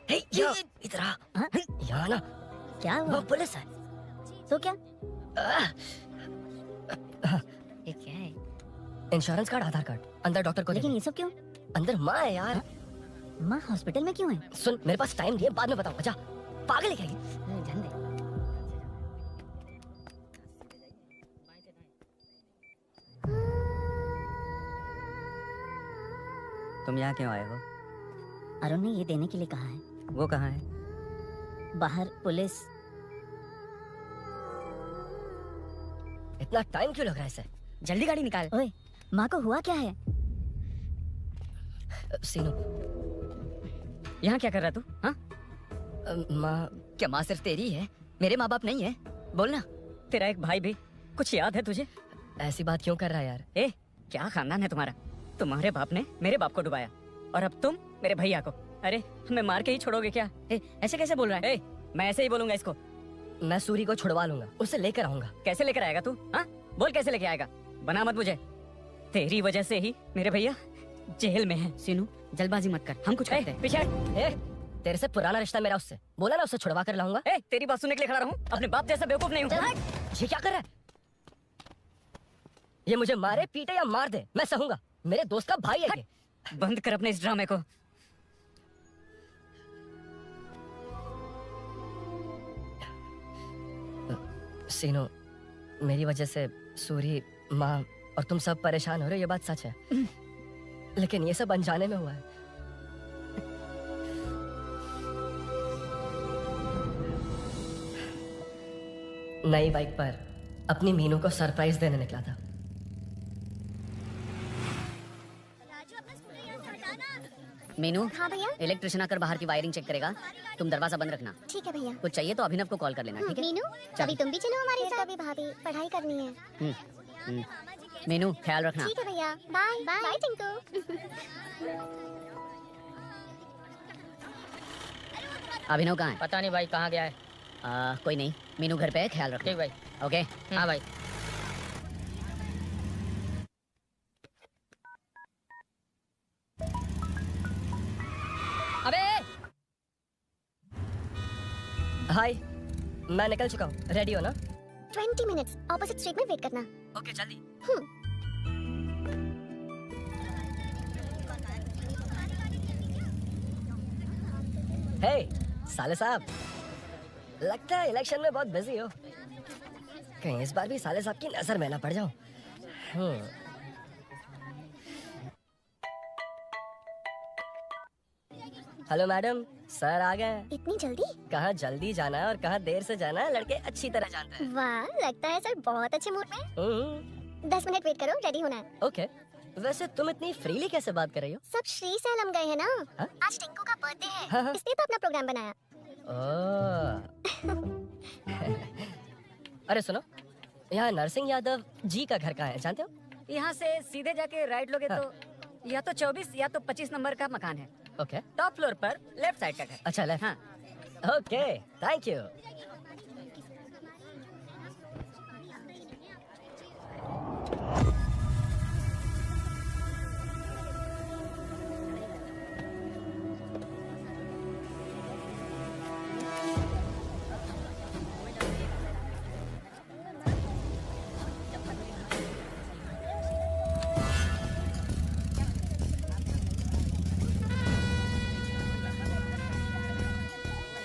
हे यो, इधर आ। हाँ? यहाँ ना क्या वो हुआ? पुलिस है। तो क्या? हाँ, ये क्या है? इंश्योरेंस कार्ड, आधार कार्ड, अंदर डॉक्टर को लेकिन दे ये सब क्यों? दे। अंदर माँ है यार। माँ हॉस्पिटल में क्यों है? सुन, मेरे पास टाइम नहीं है, बाद में बताऊंगा, जा। पागल है क्या ये? जान दे। तुम यहाँ क्यों आए हो? अरुण ने ये देने के लिए कहा है। वो कहाँ है? बाहर पुलिस। इतना टाइम क्यों लग रहा है इसे? जल्दी गाड़ी निकाल। ओए, माँ को हुआ क्या है? सीनू, यहाँ क्या कर रहा तू? हाँ? माँ। क्या माँ सिर्फ तेरी है, मेरे माँ बाप नहीं है? बोलना। तेरा एक भाई भी, कुछ याद है तुझे? ऐसी बात क्यों कर रहा है यार? ए, क्या खानदान है तुम्हारा? तुम्हारे बाप ने मेरे बाप को डुबाया और अब तुम मेरे भैया को। अरे हमें मार के ही छोड़ोगे क्या? ए, ऐसे कैसे बोल रहा है? ए, मैं ऐसे ही बोलूंगा इसको। मैं सूरी को छुड़वा लूंगा, उसे लेकर आऊंगा। कैसे लेकर आएगा तू? हाँ, बोल कैसे लेके आएगा? बना मत मुझे, तेरी वजह से ही मेरे भैया जेल में हैं। सीनू, जल्दबाजी मत कर, हम कुछ करते हैं। पीछे ए, तेरे से पुराना रिश्ता मेरा उससे, बोला ना उसे छुड़वा कर लाऊंगा। ए, तेरी बात सुनने के लिए खड़ा रहूं? अपने बाप जैसा बेवकूफ नहीं हूं। ये क्या कर रहा है? ये मुझे मारे, पीटे या मार दे, मैं सहूंगा। मेरे दोस्त का भाई है ये। बंद कर अपने इस ड्रामे को। सीनो, मेरी वजह से सूरी, माँ और तुम सब परेशान हो रहे हो, ये बात सच है। लेकिन ये सब अनजाने में हुआ है। नई बाइक पर अपनी मीनू को सरप्राइज देने निकला था। मीनू, हाँ भैया इलेक्ट्रिशियन आकर बाहर की वायरिंग चेक करेगा। तुम दरवाजा बंद रखना। ठीक है भैया। कुछ चाहिए तो अभिनव को कॉल कर लेना, ठीक है? मीनू कभी तुम भी चलो हमारे साथ। कभी भाभी पढ़ाई करनी है। मीनू, ख्याल रखना। ठीक है भैया, बाय बाय टिंकू। अभिनव कहाँ है? पता नहीं भाई कहाँ गया है। कोई नहीं, मीनू घर पे है, ख्याल रखना। ठीक भाई। ओके। हाँ भाई। अबे हाय, मैं निकल चुका हूँ। रेडी हो ना? 20 मिनट्स ऑपोजिट स्ट्रीट में वेट करना। ओके जल्दी। हे साले साहब, लगता है इलेक्शन में बहुत बिजी हो। कहीं इस बार भी साले साहब की नजर में ना पड़ जाऊं। हेलो मैडम, सर आ गए। इतनी जल्दी? कहाँ जल्दी जाना है और कहाँ देर से जाना है, लड़के अच्छी तरह जानते हैं। वाह, लगता है सर बहुत अच्छे मूड में। 10 मिनट वेट करो, रेडी होना है। ओके। वैसे तुम इतनी फ्रीली कैसे बात कर रही हो? सब श्री सैलम गए हैं ना। हाँ? आज टिंकू का बर्थडे है, हाँ, हाँ। इसलिए तो अपना प्रोग्राम बनाया। अरे सुनो, यहाँ नरसिंह यादव जी का घर कहाँ है, जानते हो? यहाँ से सीधे जाके राइट लोगे तो या तो 24 या तो 25 नंबर का मकान है। ओके। टॉप फ्लोर पर लेफ्ट साइड का घर। अच्छा लेफ्ट। हाँ। Okay, thank you.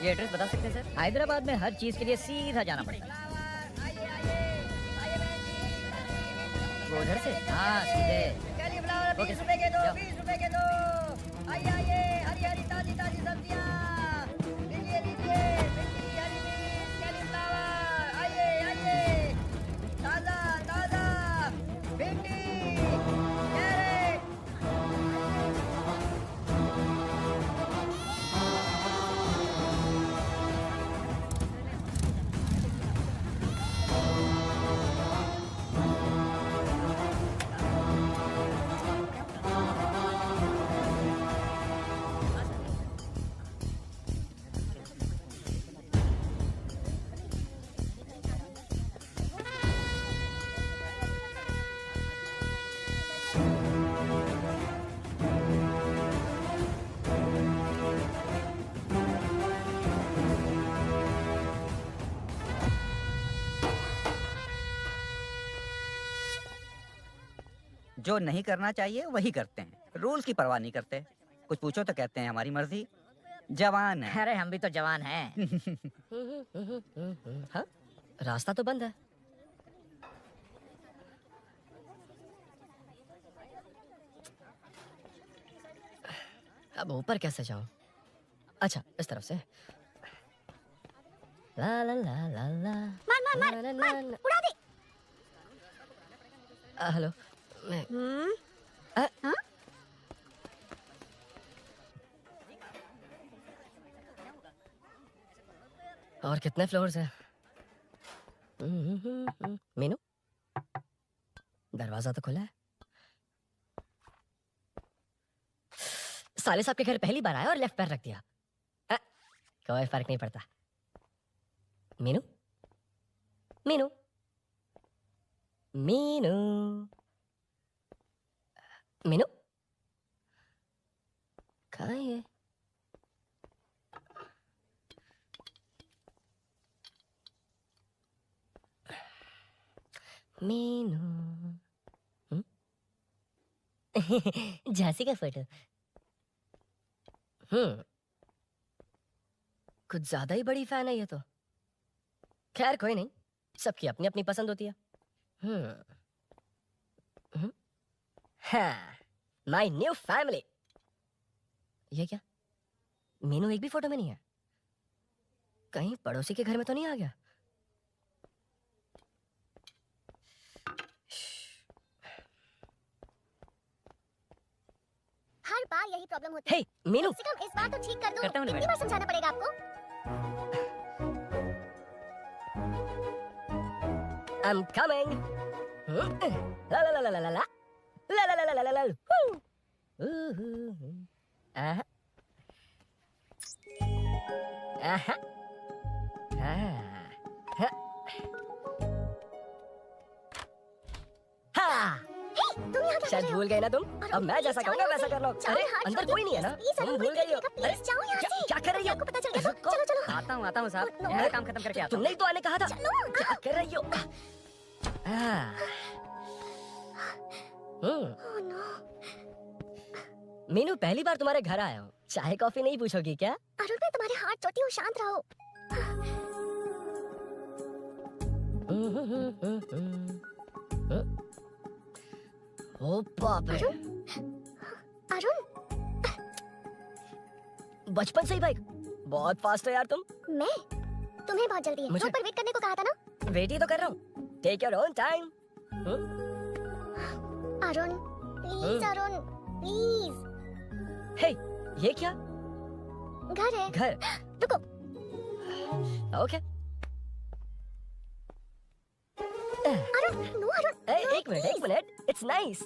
ये एड्रेस बता सकते हैं सर? हैदराबाद में हर चीज के लिए सीधा जाना पड़ेगा। वो उधर से? हाँ सीधे। Okay sir. जाओ। जो नहीं करना चाहिए वही करते हैं, रूल्स की परवाह नहीं करते। कुछ पूछो तो कहते हैं हमारी मर्जी। जवान है। अरे हम भी तो जवान हैं। हाँ, रास्ता तो बंद है। अब ऊपर कैसे जाऊं? अच्छा, इस तरफ से। ला ला ला ला ला। मार, उड़ा दे। हेलो, मैं हाँ? और कितने फ्लोर्स हैं? मीनू, दरवाजा तो खुला है। साले साहब के घर पहली बार आया और लेफ्ट पैर रख दिया। कोई फर्क नहीं पड़ता। मीनू, मीनू, मीनू, मीनू, कहाँ है ये? मीनू। झांसी का फोटो। कुछ ज्यादा ही बड़ी फैन है ये तो। खैर कोई नहीं, सबकी अपनी अपनी पसंद होती है। हाँ, माय न्यू फैमिली। ये क्या? मीनू एक भी फोटो में नहीं है। कहीं पड़ोसी के घर में तो नहीं आ गया? हर बार यही प्रॉब्लम होती है। हे मीनू, कम से कम इस बार तो ठीक कर दो। करता हूँ ना कितनी बार समझाना पड़ेगा आपको? I'm coming. La la la la la la la. La la la la la la la. Aha. Aha. हाँ, तुम यहाँ क्या शायद कर रहे हो? भूल गए ना तुम। अरे अब मैं please जैसा जाओ कहूँगा यहाँ वैसा से। कर लो। जाओ अरे यहाँ, अंदर छोड़ कोई दो, नहीं है ना? please, तुम अरे भूल गई हो। please अरे जाओ यहाँ से। क्या कर रही हो? आपको पता चल गया ना? रुको। चलो चलो। आता हूँ साहब, No. मेरा काम खत्म करके आता हूँ। तुमने ही तो आने कहा था। चलो। क्या कर रही हो? हाँ। Oh no. मीनू, पहली बार तुम्हारे घर आया हूँ। चाय कॉफी नहीं पूछोगी क्या? अरुण मैं तुम्हारे हाथ जोड़ती हूँ, शांत रहो। ओ बाप रे, अरुण बचपन से ही बाइक। बहुत फास्ट हो यार तुम। मैं तुम्हें बहुत जल्दी है। मुझे- रोड पर वेट करने को कहा था ना। वेट ही तो कर रहा हूँ। Take your own time. Arun please, Arun please. Hey, ये क्या? घर है। घर? रुको। Okay. Arun no, Arun no, एक मिनट, please. एक मिनट। It's nice.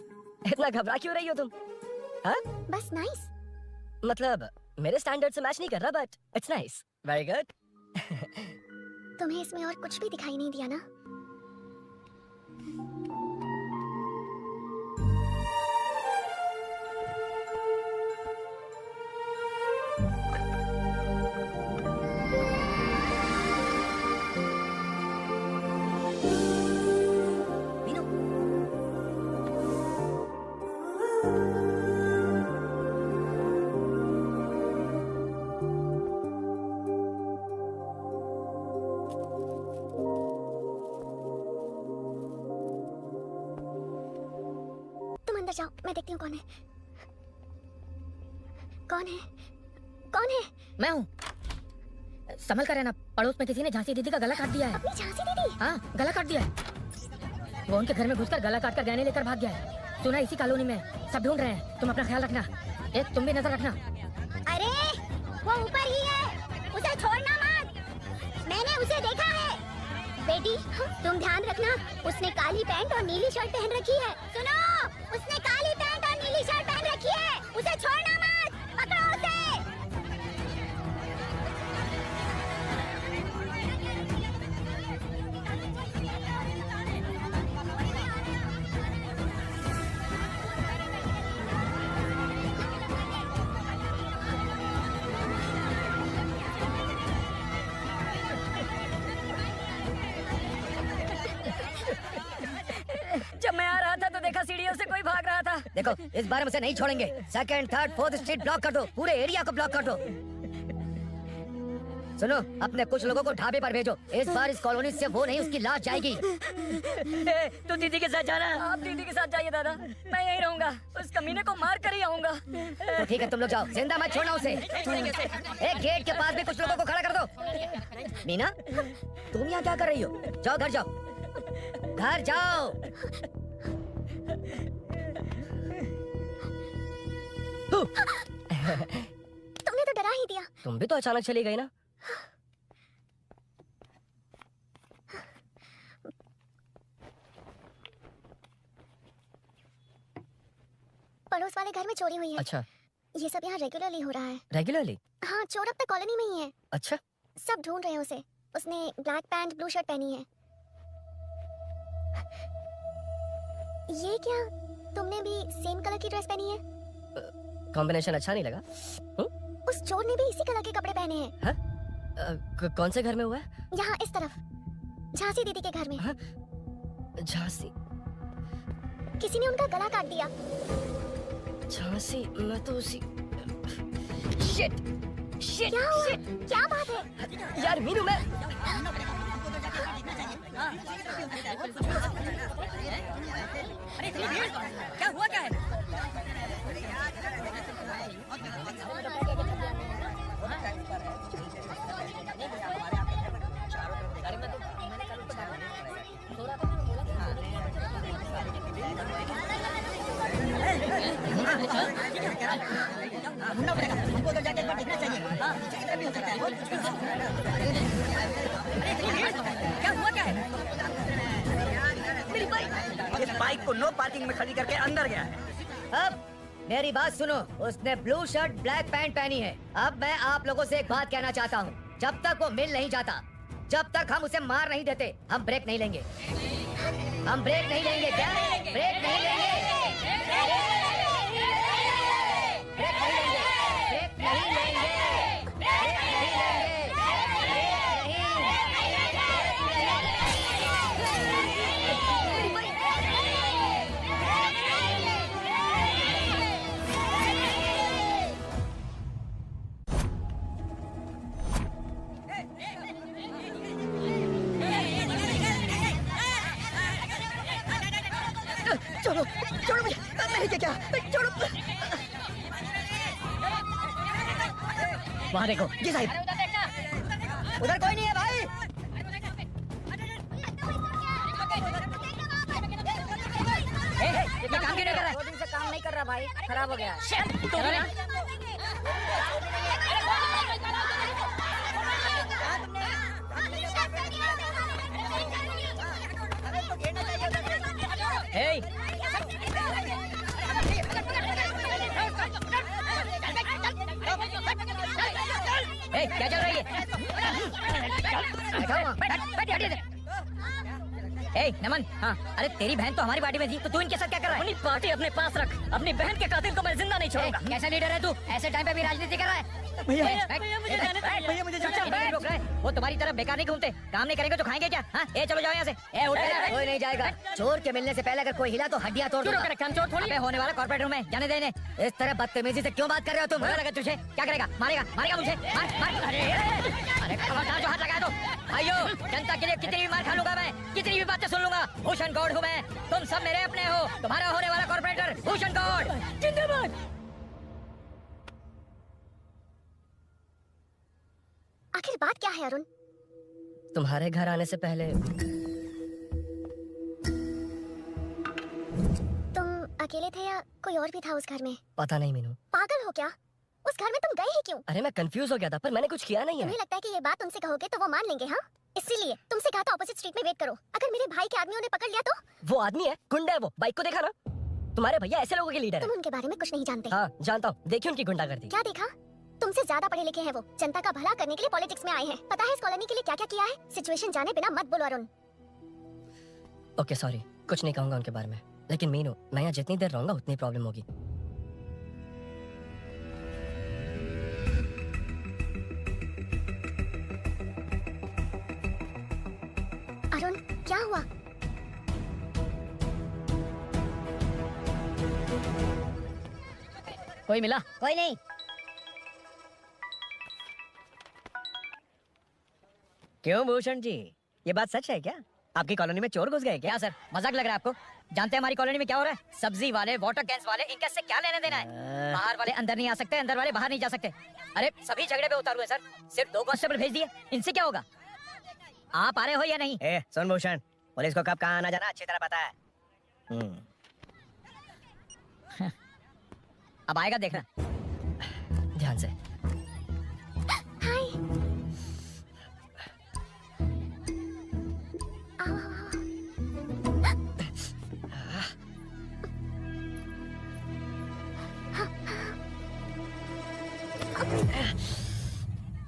इतना घबरा क्यों रही हो तुम? हाँ? बस नाइस। मतलब मेरे स्टैंडर्ड से मैच नहीं कर रहा, but it's nice. Very good. तुम्हें इसमें और कुछ भी दिखाई नहीं दिया ना? तुम अंदर जाओ, मैं देखती हूँ कौन है। कौन है? कौन है? मैं हूँ। संभल कर रहना, पड़ोस में किसी ने झांसी दीदी का गला काट दिया है। अपनी झांसी दीदी। हाँ, गला काट दिया है। वो उनके घर में घुसकर गला काट कर गहने लेकर भाग गया है। सुना इसी कॉलोनी में, सब ढूंढ रहे हैं। तुम अपना ख्याल रखना। एक तुम भी नजर रखना। अरे वो ऊपर ही है, उसे छोड़ना मत। मैंने उसे देखा है। बेटी तुम ध्यान रखना, उसने काली पैंट और नीली शर्ट पहन रखी है। सुनो, उसने काली पैंट और नीली शर्ट पहन रखी है। उसे छोड़ना मत, पकड़ो उसे। जब मैं आ रहा था तो देखा सीढ़ियों से कोई भाग रहा था। देखो, इस बार हम उसे नहीं छोड़ेंगे। Second, third, fourth street block कर दो। पूरे एरिया को ब्लॉक कर दो। सुनो, अपने कुछ लोगों को ढाबे पर भेजो। इस बार इस कॉलोनी से वो नहीं, उसकी लाश जाएगी। तो दीदी के साथ जाना। आप दीदी के साथ जाइए दादा, मैं यहीं रहूंगा। उस कमीने को मार कर ही आऊंगा। तो ठीक है, तुम लोग जाओ, जिंदा मत छोड़ना उसे। एक गेट के पास भी कुछ लोगों को खड़ा कर दो। मीना, तुम यहाँ क्या कर रही हो? जाओ घर जाओ, घर जाओ। तुमने तो डरा ही दिया। तुम भी तो अचानक चली गई ना। पड़ोस वाले घर में चोरी हुई है। अच्छा, ये सब यहाँ रेगुलरली हो रहा है। रेगुलरली? हाँ, चोर अब तक कॉलोनी में ही है। अच्छा, सब ढूंढ रहे हैं उसे। उसने ब्लैक पैंट ब्लू शर्ट पहनी है। ये क्या, तुमने भी सेम कलर की ड्रेस पहनी है? कॉम्बिनेशन अच्छा नहीं लगा? उस चोर ने भी इसी कलर के कपड़े पहने हैं। कौन से घर में हुआ है? यहाँ इस तरफ, झांसी दीदी के घर में। झांसी? किसी ने उनका गला काट दिया। झांसी? मैं तो उसी... शिट! शिट! क्या हुआ? क्या बात है? यार मीनू, मैं... क्या हुआ क्या है? ढूंढना पड़ेगा हमको, तो जाके एक बार देखना चाहिए। हाँ, पीछे किधर भी हो सकता है। क्या हुआ, क्या है? मेरी बाइक। इस बाइक को नो पार्किंग में खड़ी करके अंदर गया है। अब मेरी बात सुनो, उसने ब्लू शर्ट ब्लैक पैंट पहनी है। अब मैं आप लोगों से एक बात कहना चाहता हूँ, जब तक वो मिल नहीं जाता, जब तक हम उसे मार नहीं देते, हम ब्रेक नहीं लेंगे। हम ब्रेक नहीं लेंगे। क्या ब्रेक नहीं लेंगे? ब्रेक नहीं लेंगे। ब्रेक नहीं लेंगे। ब्रेक नहीं लेंगे। छोड़ो, छोड़ो मुझे, नहीं क्या, छोड़ो। वहाँ देखो। जी साहब। उधर कोई नहीं है भाई। ये काम क्यों नहीं कर रहा है? 2 दिन से काम नहीं कर रहा भाई, खराब हो गया। चलो ना। Hey! Hey, क्या चल रही है? Hey, नमन। हाँ। अरे तेरी बहन तो हमारी पार्टी में थी, तो तू इनके साथ क्या कर रहा है? अपनी पार्टी अपने पास रख, अपनी बहन के कातिल को मैं जिंदा नहीं छोड़ूंगा। कैसा लीडर है तू? ऐसे टाइम पे भी राजनीति कर रहा है? भैया, भैया मुझे रोक रहा है। वो तुम्हारी तरफ बेकार नहीं घूमते, काम नहीं करेंगे तो खाएंगे क्या? हाँ, ए चलो जाओ यहाँ से। ए उठ जा। कोई नहीं जाएगा। चोर के मिलने से पहले अगर कोई हिला तो हड्डियां तोड़ दूंगा। चोर थोड़ी अबे होने वाला कॉर्पोरेट रूम में जाने देने। इस तरह बदतमीजी से क्यों बात कर रहे हो तुम? बुरा लगा तुझे? क्या करेगा? मारेगा? मारेगा मुझे? मार मार। अरे खबरदार जो हाथ लगाया तो। भाइयों, जनता के लिए कितनी भी मार खा लूंगा मैं, कितनी भी बातें सुन लूंगा। भूषण गौड़ हूँ मैं, तुम सब मेरे अपने हो। तुम्हारा होने वाला कॉर्पोरेटर भूषण गौड़ जिंदाबाद। आखिर बात क्या है अरुण? तुम्हारे घर आने से पहले तुम अकेले थे या कोई और भी था उस घर में? पता नहीं मीनू। पागल हो क्या? उस घर में तुम गए ही क्यों? अरे मैं कंफ्यूज हो गया था, पर मैंने कुछ किया नहीं है। तुम्हें लगता है कि ये बात उनसे कहोगे तो वो मान लेंगे? हाँ, इसीलिए तुमसे कहा था ऑपोजिट स्ट्रीट में वेट करो। अगर मेरे भाई के आदमियों ने पकड़ लिया तो? वो आदमी है, गुंडा है वो। बाइक को देखा ना? तुम्हारे भैया ऐसे लोगों के लीडर तुम है। उनके बारे में कुछ नहीं जानते। हाँ जानता हूँ, देखिए उनकी गुंडागर्दी। क्या देखा? तुमसे ज्यादा पढ़े लिखे हैं वो। जनता का भला करने के लिए पॉलिटिक्स में आए हैं। पता है इस कॉलोनी के लिए क्या क्या किया है? सिचुएशन जाने बिना मत बोलो अरुण। ओके सॉरी, कुछ नहीं कहूंगा उनके बारे में। लेकिन मीनू, मैं यहाँ जितनी देर रहूंगा उतनी प्रॉब्लम होगी। अरुण, क्या हुआ? कोई मिला? कोई नहीं। क्यों भूषण जी, ये बात सच है क्या? आपकी कॉलोनी में चोर घुस गए क्या? सर, मजाक लग रहा है आपको? जानते हैं हमारी कॉलोनी में क्या हो रहा है? सब्जी वाले, वाटर कैंस वाले, इनका इससे क्या लेना देना है? बाहर वाले अंदर नहीं आ सकते, अंदर वाले बाहर नहीं जा सकते। अरे सभी झगड़े पे उतारू है सर। सिर्फ 2 कांस्टेबल भेज दिए, इनसे क्या होगा? आप आ रहे हो या नहीं? ए सुन भूषण, पुलिस को कब कहाँ आना जाना अच्छी तरह पता है। अब आएगा देखना। ध्यान से। हाय। आओ, आओ, आओ।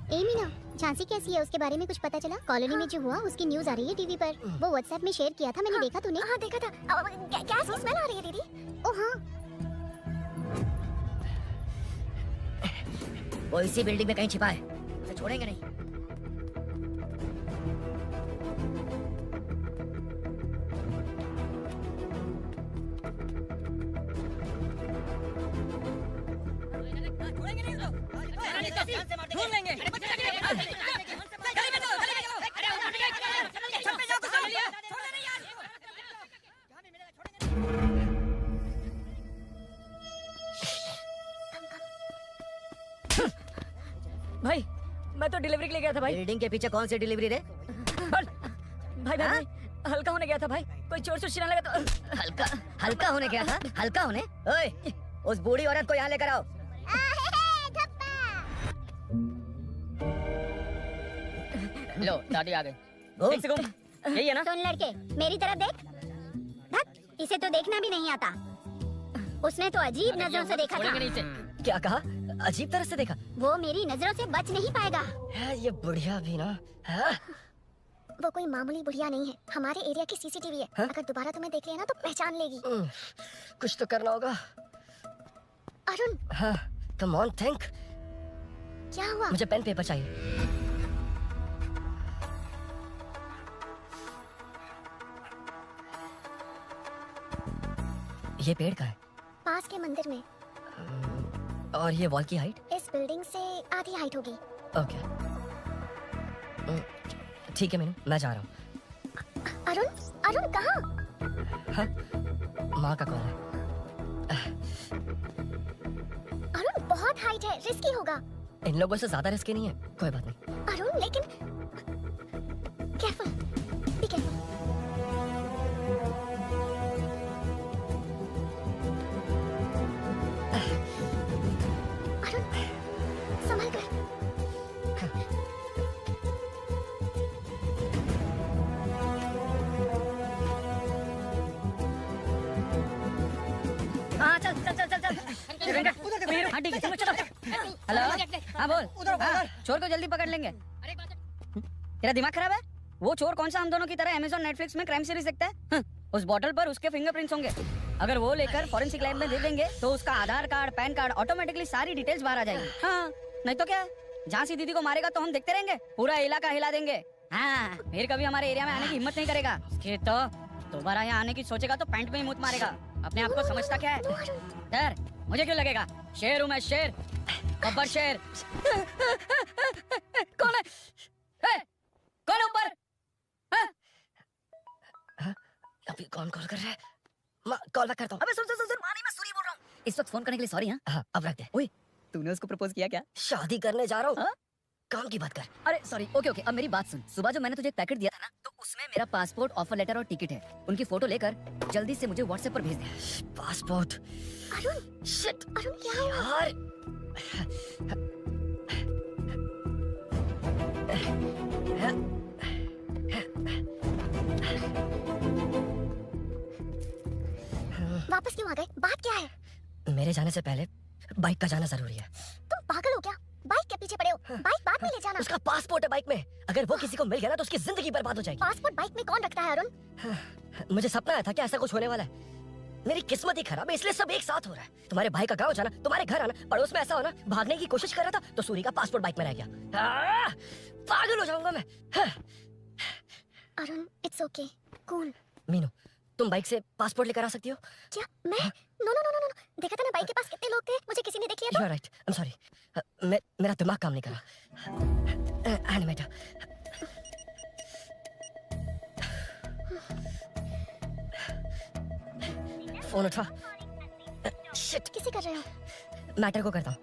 ए मीना, झांसी कैसी है? उसके बारे में कुछ पता चला? कॉलोनी में जो हुआ उसकी न्यूज आ रही है टीवी पर। वो व्हाट्सएप में शेयर किया था मैंने। देखा तूने? हाँ देखा था। गैस की स्मेल आ रही है दीदी। ओ हाँ। वो इसी बिल्डिंग में कहीं छिपा है, उसे छोड़ेंगे नहीं। ढूंढ लेंगे। भाई, मैं तो डिलीवरी के लिए गया था भाई। बिल्डिंग के पीछे कौन सी डिलीवरी रे? भाई भाई, हल्का होने गया था भाई। कोई चोर से चिल्लाने लगा तो हल्का हल्का होने गया था? हल्का होने? ओए, उस बूढ़ी औरत को यहाँ लेकर आओ। लो दादी आ गई। घूम। एक सेकंड, यही है ना? सुन लड़के, मेरी तरफ देख। धक, इसे तो देखना भी नहीं आता। उसने तो अजीब नजरों से देखा छोड़ेंगे था। नहीं इसे। क्या कहा? अजीब तरह से देखा। वो मेरी नजरों से बच नहीं पाएगा। है ये बुढ़िया भी ना। हाँ? वो कोई मामूली बुढ़िया नहीं है, हमारे एरिया की सीसीटीवी है। हाँ? अगर दोबारा तुम्हें देख लिया ना तो पहचान लेगी। कुछ तो करना होगा। अरुण, हाँ, कम ऑन थिंक। क्या हुआ? मुझे पेन पेपर चाहिए। ये पेड़ का है पास के मंदिर में। और ये वॉल की हाइट? इस बिल्डिंग से आधी हाइट होगी। ओके, ठीक है मीनू, मैं जा रहा हूँ। अरुण, अरुण कहाँ? हाँ? माँ का कॉल है। अरुण बहुत हाइट है, रिस्की होगा। इन लोगों से ज्यादा रिस्की नहीं है, कोई बात नहीं। अरुण लेकिन केयरफुल, बी केयरफुल। अरुण संभल कर। हाँ चल चल चल चल चल। हाँ ठीक है, चलो चलो। हेलो, हाँ बोल। हाँ, चोर को जल्दी पकड़ लेंगे। तेरा दिमाग खराब है? वो चोर कौन सा हम दोनों की तरह अमेज़न नेटफ्लिक्स में क्राइम सीरीज देखता है? उस बॉटल पर उसके फिंगरप्रिंट्स होंगे। अगर वो लेकर फॉरेंसिक लैब में दे देंगे तो उसका आधार कार्ड, पैन कार्ड, ऑटोमेटिकली सारी डिटेल्स बाहर आ जाएगी। हाँ, नहीं तो क्या? झांसी दीदी को मारेगा तो हम देखते रहेंगे, पूरा इलाका हिला देंगे। हाँ, फिर कभी हमारे एरिया में आने की हिम्मत नहीं करेगा। कि तो दोबारा यहाँ आने की सोचेगा तो पैंट में ही मुत मारेगा। अपने आप को समझता क्या है? डर मुझे क्यों लगेगा? शेर हूँ मैं, शेर, गब्बर शेर। कौन है? कौन है ऊपर? अभी कौन कॉल कर रहा है? माँ, कॉल बैक करता हूँ। अबे सुन सुन सुन, माँ नहीं, मैं सूरी बोल रहा हूँ। इस वक्त फोन करने के लिए सॉरी। हाँ हाँ, अब रख दे। ओए, तूने उसको प्रपोज किया क्या? शादी करने जा रहा हूँ। हाँ? काम की बात कर। अरे सॉरी, ओके ओके, अब मेरी बात सुन। सुबह जो मैंने तुझे एक पैकेट दिया था ना, तो उसमें मेरा पासपोर्ट, ऑफर लेटर और टिकट है। उनकी फोटो लेकर जल्दी से मुझे व्हाट्सएप पर भेज दे। पासपोर्ट? अरुण, शिट अरुण क्या हुआ? यार। वापस क्यों आ गए? बात क्या है? मेरे जाने से पहले बाइक का जाना जरूरी है। तुम पागल हो क्या? बाइक के पीछे पड़े हो? बाइक बाद में ले जाना। उसका पासपोर्ट है बाइक में। अगर वो किसी को मिल गया ना तो उसकी जिंदगी बर्बाद हो जाएगी। पासपोर्ट बाइक में कौन रखता है अरुण? मुझे सपना आया था कि ऐसा कुछ होने वाला है। मेरी किस्मत ही खराब है, इसलिए सब एक साथ हो रहा है। तुम्हारे भाई का गांव जाना, तुम्हारे घर आना, पड़ोस में ऐसा होना। भागने की कोशिश कर रहा था तो सूरी का पासपोर्ट बाइक में रह गया। पागल हो जाऊंगा मैं। Arun, it's okay, cool. Meenu, तुम बाइक से पासपोर्ट लेकर आ सकती हो? क्या मैं? No no no no no, देखा था ना बाइक के पास कितने लोग थे, मुझे किसी ने देख लिया you are right, I am sorry. मेरा दिमाग काम नहीं कर रहा। एनिमेटर। फोन उठा। शिट, किसे कर रहे हो? मैटर को करता हूँ।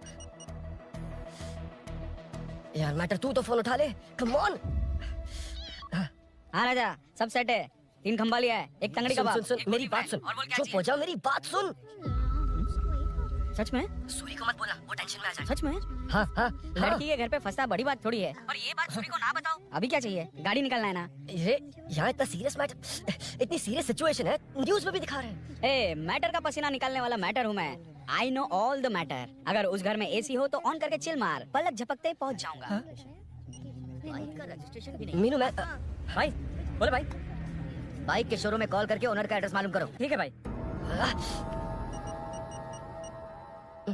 यार मैटर, तू तो फोन उठा ले, कम ऑन। हाँ राजा, सब सेट है। 3 खंबा लिया है, एक तंगड़ी सुन कबाब। सुन सुन, मेरी बात सुन। चुप हो जा, मेरी बात सुन। सच में? सूरी को मत बोला, वो टेंशन में आ जाए। सच में? हाँ हाँ, लड़की के घर पे फंसना बड़ी बात थोड़ी है। और ये बात सूरी को ना बताओ। अभी क्या चाहिए? गाड़ी निकलना है ना? ये यहाँ इतना सीरियस मैटर, इतनी सीरियस सिचुएशन है, न्यूज़ में भी दिखा रहे हैं। ए, मैटर का पसीना निकालने वाला मैटर हूँ मैं। I know all the matter. अगर उस घर में एसी हो तो ऑन करके चिल मार, पलक झपकते ही पहुंच जाऊंगा। बाइक का रजिस्ट्रेशन भी नहीं। मीनू, मैं भाई बोले भाई, बाइक के शोरूम में कॉल करके ओनर का एड्रेस मालूम करो। ठीक है भाई।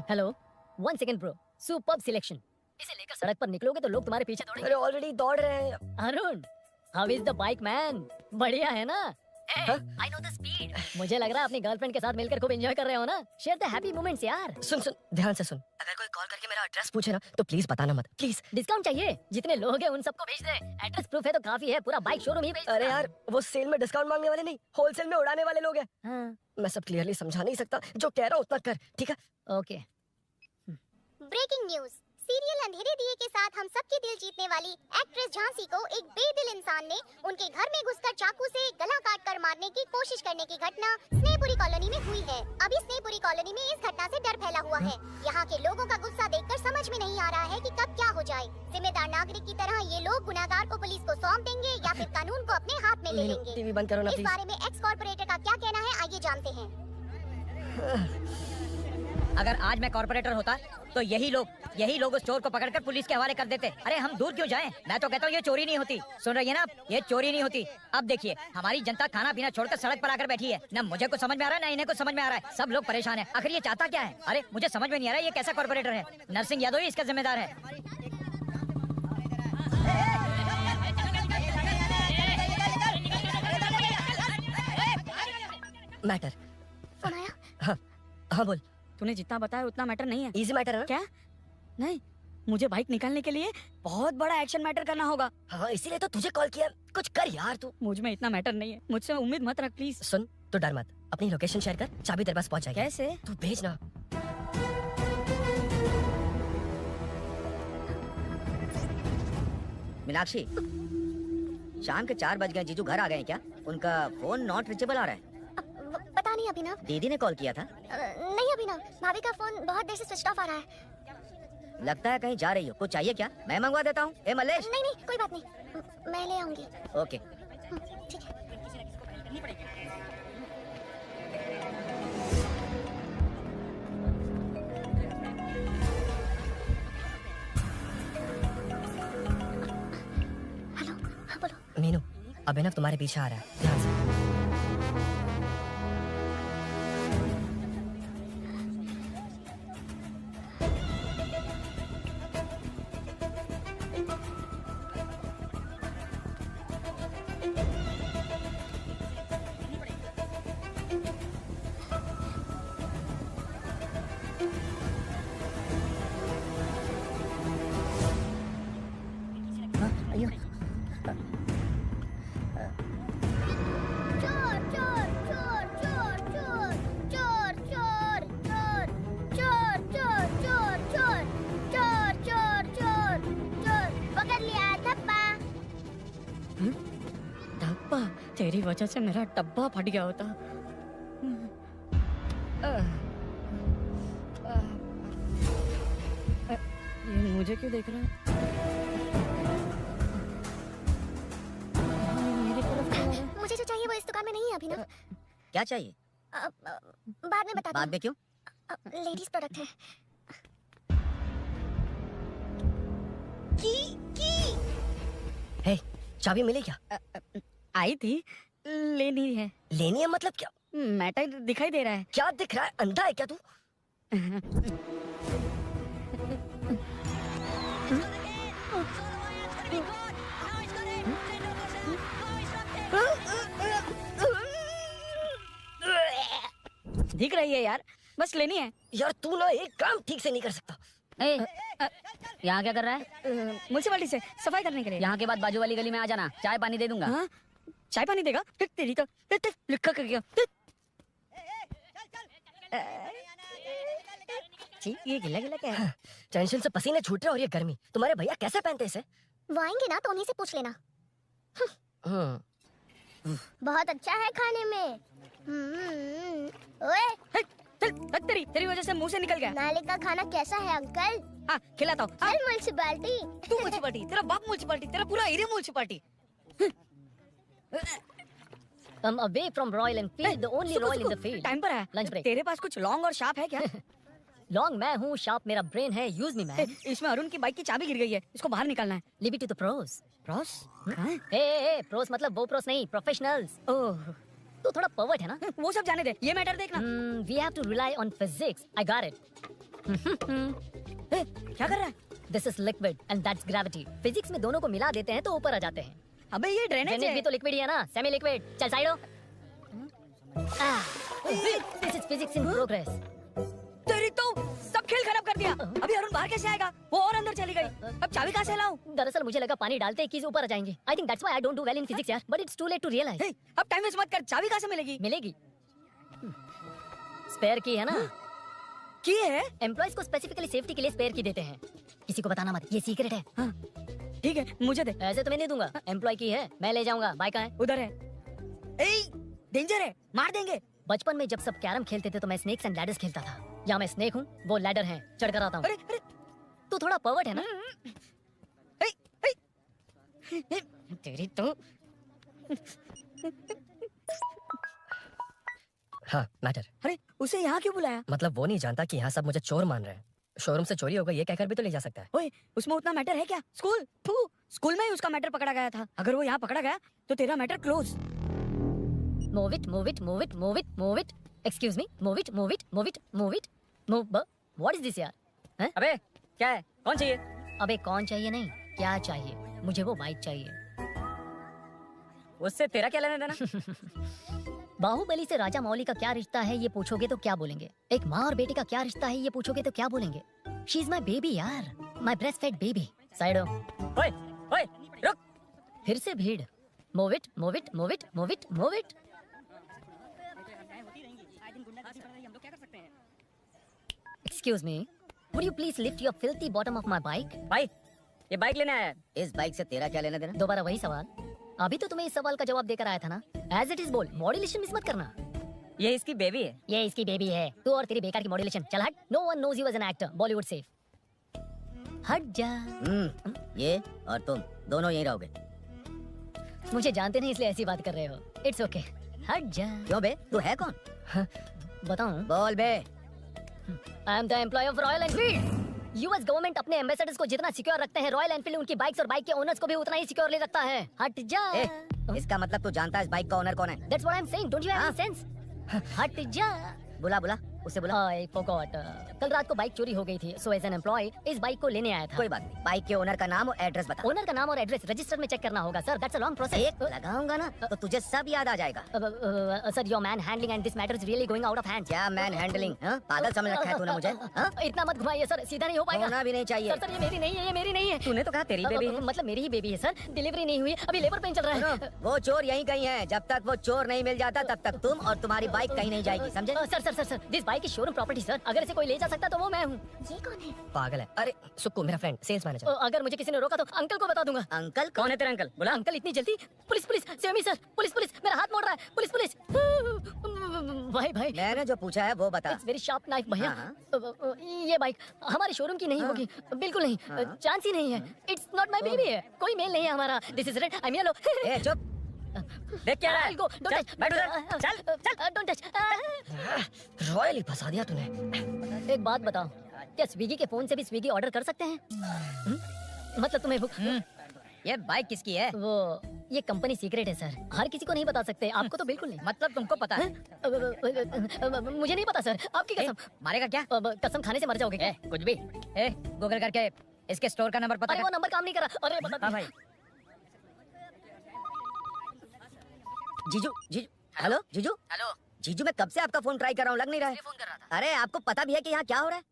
Hello, 1 second bro. Superb selection. इसे लेकर सड़क पर निकलोगे तो लोग तुम्हारे पीछे दौड़ेंगे। अरे ऑलरेडी दौड़ रहे हैं। Arun, how is the bike man? बढ़िया है ना? I know the speed. मुझे लग रहा है अपनी गर्लफ्रेंड के साथ मिलकर खूब एंजॉय कर रहे हो ना? शेयर द हैप्पी मोमेंट्स यार। सुन सुन, ध्यान से सुन। अगर कोई कॉल करके मेरा एड्रेस पूछे ना तो प्लीज बताना मत, प्लीज। डिस्काउंट चाहिए? जितने लोग हैं उन सबको भेज दे। एड्रेस प्रूफ है तो काफी है, पूरा बाइक शोरूम ही भेज। अरे यार, वो सेल में डिस्काउंट मांगने वाले नहीं, होलसेल में उड़ाने वाले लोग हैं। हाँ, मैं सब क्लियरली समझा नहीं सकता, जो कह रहा हूँ उतना कर, ठीक है? ओके। Breaking news. सीरियल अंधेरे दिए के साथ हम सबके दिल जीतने वाली एक्ट्रेस झांसी को एक बेदिल इंसान ने उनके घर में घुसकर चाकू से गला काटकर मारने की कोशिश करने की घटना स्नेहपुरी कॉलोनी में हुई है। अभी स्नेहपुरी कॉलोनी में इस घटना से डर है। यहाँ के लोगों का गुस्सा देखकर समझ में नहीं आ रहा है कि कब क्या हो जाए। जिम्मेदार नागरिक की तरह ये लोग गुनाहगार को पुलिस को सौंप देंगे या फिर कानून को अपने हाथ में ले लेंगे। टीवी बंद करो ना इस प्लीज। बारे में एक्स कॉर्पोरेटर का क्या कहना है, आइए जानते हैं। अगर आज मैं कॉर्पोरेटर होता तो यही लोग उस चोर को पकड़कर पुलिस के हवाले कर देते। अरे हम दूर क्यों जाएं? मैं तो कहता हूँ ये चोरी नहीं होती। सुन रही है ना आप? ये चोरी नहीं होती। अब देखिए हमारी जनता खाना पीना छोड़कर सड़क पर आकर बैठी है। ना मुझे कुछ समझ में आ रहा है ना इन्हें कुछ समझ में आ रहा है। सब लोग परेशान हैं। आखिर ये चाहता क्या है? अरे मुझे समझ में नहीं आ रहा है ये कैसा कॉर्पोरेटर है। नरसिंह यादव ही इसका जिम्मेदार है। मैटर। फोन आया? हाँ बोल। तूने जितना बताया उतना मैटर नहीं है। इजी मैटर है ना? क्या? नहीं, मुझे बाइक निकालने के लिए बहुत बड़ा एक्शन मैटर करना होगा। हाँ इसीलिए तो तुझे कॉल किया। कुछ कर यार तू। मुझ में इतना मैटर नहीं है, मुझसे उम्मीद मत रख प्लीज। सुन तो डर मत, अपनी लोकेशन शेयर कर, चाबी तेरे पास पहुंच जाएगी। कैसे? तू भेज ना। मीनाक्षी, शाम के 4 बज गए, जीजू घर आ गए क्या? उनका फोन नॉट रीचेबल आ रहा है। पता नहीं अभिनव। दीदी ने कॉल किया था? नहीं अभिनव, भाभी का फोन बहुत देर से स्विच ऑफ आ रहा है। लगता है कहीं जा रही हो। कुछ चाहिए क्या? मैं मंगवा देता हूँ। ए मल्लेश। नहीं नहीं कोई बात नहीं, मैं ले आऊंगी। ओके। ठीक है। हेलो, हाँ बोलो। मीनू, अभिनव तुम्हारे पीछे आ रहा है, ध्यान से। चोर चोर चोर चोर चोर चोर चोर चोर चोर चोर चोर चोर चोर चोर चोर चोर पकड़ लिया धप्पा। धप्पा? तेरी वजह से मेरा डब्बा फट गया होता। ये मुझे क्यों देख रहा है? मेरी तरफ क्यों आ रहा है? मुझे जो चाहिए वो इस दुकान में नहीं है अभिनव। क्या चाहिए? बाद में बता बाद में क्यों? लेडीज प्रोडक्ट है। हे, चाबी मिली क्या? आई थी, लेनी है। लेनी है मतलब क्या? मैटर दिखाई दे रहा है। क्या दिख रहा है? अंधा है क्या तू? दिख रही है यार, बस लेनी है। यार तू ना एक काम ठीक से नहीं कर सकता। यहाँ क्या कर रहा है? म्युनिसिपैलिटी से सफाई करने के लिए। यहाँ के बाद बाजू वाली गली में आ जाना, चाय पानी दे दूंगा। हाँ? चाय पानी देगा? तेरी तो लिखा कर गया। छी, ये गिला गिला क्या है? टेंशन से पसीने छूट रहे और ये गर्मी। तुम्हारे भैया कैसे पहनते इसे? वो आएंगे ना तो उन्हीं से पूछ लेना। बहुत अच्छा है खाने में। ओए, तेरी वजह से मुंह से निकल गया। नाले का खाना कैसा है अंकल? हाँ खिलाता हूँ। चल म्युनिसिपैलिटी। तू म्युनिसिपैलिटी, तेरा बाप म्युनिसिपैलिटी, तेरा पूरा area municipality. Come away from Royal Enfield, the only Royal in the field. Time पर है। Lunch break. तेरे पास कुछ लॉन्ग और शार्प है क्या? लॉन्ग मैं हूँ, शार्प मेरा ब्रेन है, यूज मी मैन। इसमें अरुण की बाइक की चाबी गिर गई है, इसको बाहर निकालना है। Leave it to the pros. Pros? कहाँ है? ए प्रोस मतलब वो प्रोस नहीं, प्रोफेशनल्स। ओह, तू थोड़ा पर्वर्ट है ना? वो सब जाने दे, ये मैटर देखना। We have to rely on physics. I got it. क्या कर रहा है? This is liquid and that's gravity. Physics में दोनों को मिला देते हैं तो ऊपर आ जाते हैं। अबे ये ड्रेनेज ड्रेनेज है। भी तो लिक्विड ही है ना, सेमी लिक्विड। चल साइड हो। This is physics in progress. तेरी तो सब खेल खराब कर दिया। अभी अरुण बाहर कैसे आएगा? वो और अंदर चली गई। अब चाबी कहाँ से लाऊं? दरअसल मुझे लगा पानी डालते ही कीज ऊपर आ जाएंगे। I think that's why I don't do well in physics यार। But it's too late to realize. हे, अब टाइम वेस्ट मत कर, चाबी कहाँ से मिलेगी? मिलेगी। स्पेयर की है ना? की है? एम्प्लॉइज को स्पेसिफिकली सेफ्टी के लिए स्पेयर की देते हैं। किसी को बताना मत, ये सीक्रेट है। हाँ, ठीक है, मुझे दे। ऐसे तो मैं नहीं दूंगा। एम्प्लॉय की है, मैं ले जाऊंगा। बाइक कहाँ है? उधर है। ए, डेंजर है, मार देंगे। बचपन में जब सब कैरम खेलते थे तो मैं स्नेक्स एंड लैडर्स खेलता था। या मैं स्नेक हूँ, वो लैडर है, चढ़ कर आता हूँ। तू थोड़ा पर्वर्ट है ना? तेरी तो हाँ मैटर। अरे उसे यहाँ क्यों बुलाया? मतलब वो नहीं जानता कि यहाँ सब मुझे चोर मान रहे हैं। शोरूम से चोरी होगा ये कहकर भी तो ले जा सकता है। ओए, उसमें उतना मैटर है क्या? स्कूल में ही उसका मैटर पकड़ा गया था। अगर वो यहाँ पकड़ा गया तो तेरा matter close. Move it, move it, move it, move it, move it. Excuse me, move it, move it, move it, move it. Move. What is this यार? हैं? अबे क्या है? कौन चाहिए? अबे कौन चाहिए नहीं, क्या चाहिए? मुझे वो बाइक चाहिए। उससे तेरा क्या लेना देना? बाहुबली से राजा मौली का क्या रिश्ता है ये पूछोगे तो क्या बोलेंगे? एक माँ और बेटे का क्या रिश्ता है ये पूछोगे तो क्या बोलेंगे? शी इज माई बेबी यार, my breastfed baby. Side हो। ओए, ओए, रुक। फिर से भीड़। Move it, move it, move it, move it, move it. Excuse me, would you please lift your filthy bottom of my bike? भाई, ये बाइक लेने आया है। इस बाइक से तेरा क्या लेना देना? दोबारा वही सवाल। अभी तो तुम्हें इस सवाल का जवाब देकर आया था ना। As it is बोल, मॉड्यूलेशन मिस मत करना। ये इसकी बेबी है। ये इसकी बेबी है। तू और तेरी बेकार की मॉड्यूलेशन। चल हट। No one knows you as an actor. Bollywood safe. हट जा। ये और तुम दोनों यहीं रहोगे। मुझे जानते नहीं इसलिए ऐसी बात कर रहे हो। It's okay. हट जा। क्यों बे, तू है कौन? बताऊं? बोल बे। I am the employee of Royal Enfield. US government अपने एम्बेसडर्स को जितना सिक्योर रखते हैं, रॉयल एनफील्ड उनकी बाइक्स और बाइक के ओनर्स को भी उतना ही सिक्योरली रखता है। हट जा। इसका मतलब तू जानता है इस बाइक का ओनर कौन है? That's what I'm saying. Don't you have any sense? हट जा। बुला बुला, उसे बुला। I forgot. कल रात को बाइक चोरी हो गई थी, so as an employee इस बाइक को लेने आया था। कोई बात नहीं, बाइक के ओनर का नाम और एड्रेस बता। ओनर का नाम और एड्रेस रजिस्टर में चेक करना होगा sir. That's a long process. एक लगाऊंगा ना तो तुझे सब याद आ जाएगा। Sir, your man handling and this matter is really going out of hand. क्या मैन हैंडलिंग? पागल समझ रखा है तूने मुझे? हाँ? इतना मत घुमाइए सर, सीधा नहीं हो पाएगा। होना भी नहीं चाहिए। सर ये मेरी नहीं है, ये मेरी नहीं है। तूने तो कहा तेरी बेबी है। मतलब मेरी ही बेबी है सर। डिलीवरी नहीं हुई, अभी लेबर पेन चल रहा है। सुनो, वो चोर यहीं कहीं है। जब तक वो चोर नहीं मिल जाता तब तक तुम और तुम्हारी बाइक कहीं नहीं जाएगी, समझे? Sir this bike is showroom property sir. अगर इसे कोई ले जा सकता तो वो मैं हूँ। ये कौन है? पागल है। अरे सुक्कू मेरा फ्रेंड, सेल्स मैनेजर। अगर मुझे किसी ने रोका तो अंकल को बता दूंगा। अंकल कौन है तेरा अंकल? बोला। अंकल इतनी जल्दी? Police police, semi sir, police police, मेरा हाथ मोड़ रहा है। Police police. भाई भाई, मैंने जो पूछा है वो बता। इट्स वेरी शार्प नाइफ भैया। हाँ। ये बाइक हमारे शोरूम की नहीं होगी, बिल्कुल नहीं। चांस ही नहीं है। इट्स नॉट माय बेबी है, कोई मेल नहीं है हमारा। This is red, I am yellow. ए चुप। देख क्या रहा है? I'll go. Don't चल, touch. बैठ उधर। चल। Don't touch. रॉयल ही फंसा दिया तूने। एक बात बताओ, क्या स्विगी के फोन से भी स्विगी ऑर्डर कर सकते हैं? मतलब तुम्हें ये बाइक किसकी है? वो ये कंपनी सीक्रेट है सर, हर किसी को नहीं बता सकते। आपको तो बिल्कुल नहीं। मतलब तुमको पता है? मुझे नहीं पता सर, आपकी कसम। मारेगा क्या? कसम खाने से मर जाओगे क्या? कुछ भी। गूगल करके इसके स्टोर का नंबर पता अरे कर। वो नंबर काम नहीं कर रहा। अरे बता। हाँ भाई। जीजू जीजू, हेलो जीजू। हेलो। जीजू मैं कब से आपका फोन ट्राई कर रहा हूँ, लग नहीं रहा है। फोन कर रहा था। अरे आपको पता भी है कि यहाँ क्या हो रहा है?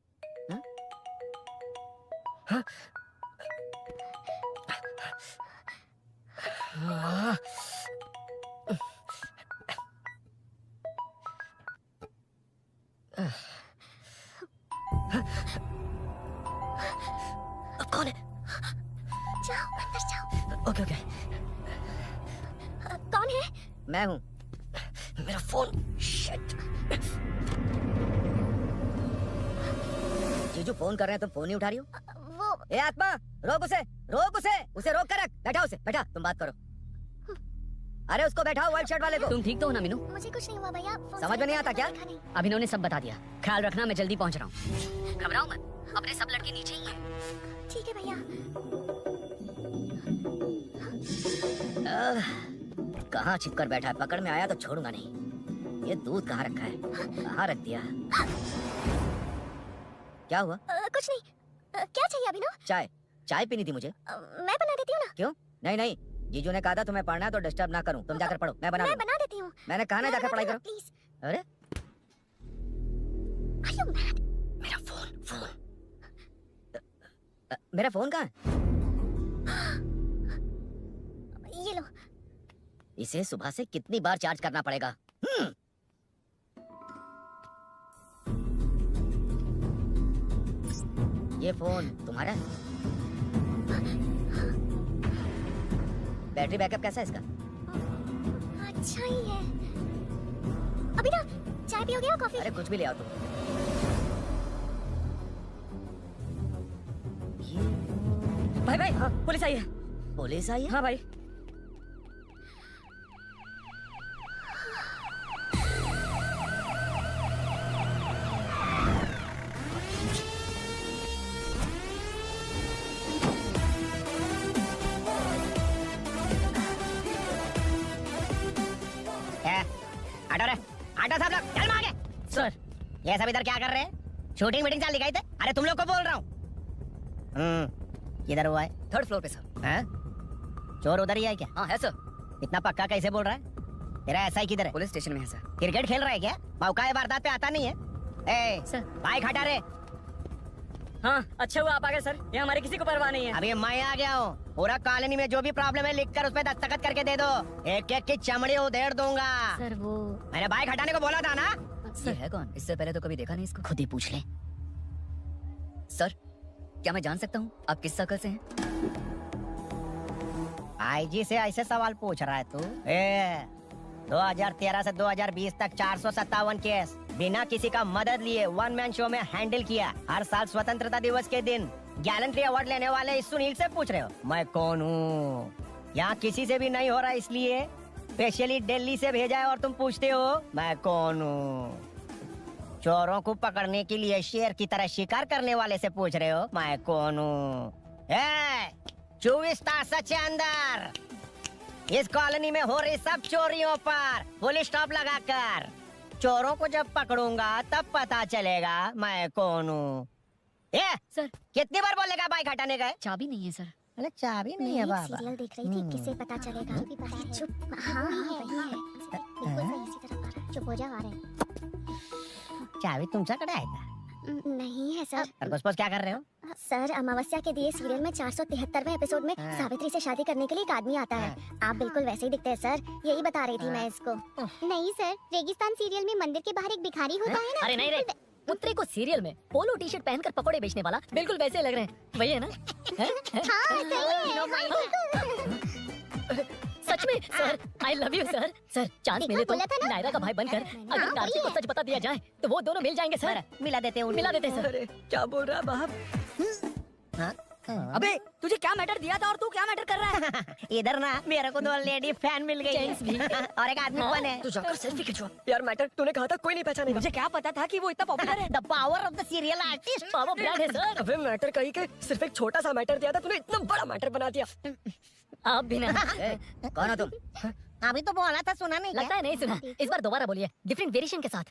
अब कौन है? जाओ अंदर जाओ। ओके ओके, कौन है? मैं हूँ। मेरा फोन। शिट। जीजू फोन कर रहे हैं, तुम फोन नहीं उठा रही हो? वो ए आत्मा, रोक उसे रोक कर रख। बैठा उसे, बैठा, तुम बात करो। अरे उसको बैठाओ, व्हाइट शर्ट वाले को। तुम ठीक तो हो ना मीनू? मुझे कुछ नहीं हुआ भैया। फोन समझ में नहीं आता क्या? देखा नहीं। अभिनव ने सब बता दिया। ख्याल रखना, मैं जल्दी पहुंच रहा हूँ। घबराओ मत, अपने सब लड़के नीचे ही हैं। ठीक है भैया। कहाँ छिप कर बैठा है? पकड़ में आया तो छोड़ूंगा नहीं। ये दूध कहाँ रखा है? कहाँ रख दिया? क्या हुआ? कुछ नहीं। क्या चाहिए अभिनव? चाय पीनी थी मुझे। मैं बना देती हूँ ना। क्यों? नहीं, जीजू ने कहा था तुम्हें पढ़ना है तो डिस्टर्ब ना करूं। तुम जाकर पढ़ो, मैं बना मैं लूंगा। बना देती हूँ। मैंने कहा ना जाकर पढ़ाई करो। प्लीज। अरे Are you mad? मेरा फोन। मेरा फोन कहाँ है? ये लो। इसे सुबह से कितनी बार चार्ज करना पड़ेगा? ये फोन तुम्हारा है? बैटरी बैकअप कैसा है इसका? अच्छा ही है। अभिनव, चाय पियोगे या कॉफी? अरे कुछ भी ले आओ तुम। भाई भाई पुलिस आई है। पुलिस आई है? हाँ भाई। आटो रे, आटो सब लोग चल आगे। सर ये सब इधर क्या कर रहे हैं? शूटिंग मीटिंग चाल दिखाई थे? अरे तुम लोग को बोल रहा हूँ। किधर हुआ है? 3rd फ्लोर पे सर। हैं? चोर उधर ही है क्या? हाँ है सर। इतना पक्का कैसे बोल रहा है? तेरा ऐसा ही किधर है? पुलिस स्टेशन में है सर। क्रिकेट खेल रहा है क्या? मौका है वारदात पे आता नहीं है? ए, सर। बाइक हटा रे। हाँ अच्छा हुआ आप आ गए सर, ये हमारे किसी को परवाह नहीं है। अभी मैं आ गया हूँ। पूरा कॉलोनी में जो भी प्रॉब्लम है लिख कर उस पे दस्तखत करके दे दो। एक एक की चमड़ी उधेड़ दूंगा। सर वो मैंने बाइक हटाने को बोला था ना? ये है कौन? इससे पहले तो कभी देखा नहीं इसको। खुद ही पूछ ले। सर क्या मैं जान सकता हूँ आप किस सर्कल से हैं? आईजी से ऐसे सवाल पूछ रहा है तू? 2013 से 2020 तक 457 केस बिना किसी का मदद लिए 1 मैन शो में हैंडल किया। हर साल स्वतंत्रता दिवस के दिन गैलेंट्री अवार्ड लेने वाले इस सुनील से पूछ रहे हो मैं कौन हूँ? यहाँ किसी से भी नहीं हो रहा, इसलिए स्पेशली दिल्ली से भेजा है और तुम पूछते हो मैं कौन हूँ? चोरों को पकड़ने के लिए शेर की तरह शिकार करने वाले से पूछ रहे हो मैं कौन हूँ? 24 तास के अंदर इस कॉलोनी में हो रही सब चोरियों पर पुलिस स्टॉप लगाकर चोरों को जब पकड़ूंगा तब पता चलेगा मैं कौन हूँ। सर कितनी बार बोलेगा बाइक हटाने का? चाबी नहीं है सर। अरे चाबी नहीं है मैं बाबा। सीरियल देख रही थी, किसे पता चलेगा? चुप। हाँ वही है। बिल्कुल सही, इसी तरफ आ रहा है। चुप हो जाओ, आ रहे हैं। चाबी तुमच्याकडे आहे का? नहीं है सर। खरगोश क्या कर रहे हो? सर अमावस्या के दिए सीरियल में 473वें एपिसोड में हाँ। सावित्री से शादी करने के लिए एक आदमी आता है। आप बिल्कुल वैसे ही दिखते हैं सर, यही बता रही थी मैं इसको। नहीं सर, रेगिस्तान सीरियल में मंदिर के बाहर एक भिखारी होता है ना। अरे नहीं रे, पुत्री को सीरियल में पोलो टी शर्ट पहनकर पकोड़े बेचने वाला बिल्कुल वैसे लग रहे हैं। वही है ना? हाँ सही है। सच में sir, I love you sir. Sir chance देखा, मिले तो बोला था ना? नायरा का भाई बनकर अगर हाँ, कार्तिक को वही है। सच बता दिया जाए तो वो दोनों मिल जाएंगे सर। मिला देते हैं मिला देते हैं सर। अरे क्या बोल रहा है बाप? अबे तुझे क्या मैटर दिया था और तू क्या मैटर कर रहा है? इधर ना मेरे को 2 लेडी फैन मिल गई जेंट्स भी। और एक आदमी बने। तू जाकर सेल्फी खिंचवा। यार मैटर तूने कहा था कोई नहीं पहचानेगा। मुझे क्या पता था कि वो इतना पॉपुलर है। The power of the serial artist. Power brand है सर। अबे मैटर कहीं के सिर्फ एक छोटा सा मैटर दिया था, तूने इतना बड़ा मैटर बना दिया। आप भी ना। कौन हो तुम? अभी तो बोला था, सुना नहीं लगता है नहीं सुना। इस बार दोबारा बोलिए डिफरेंट वेरिएशन के साथ।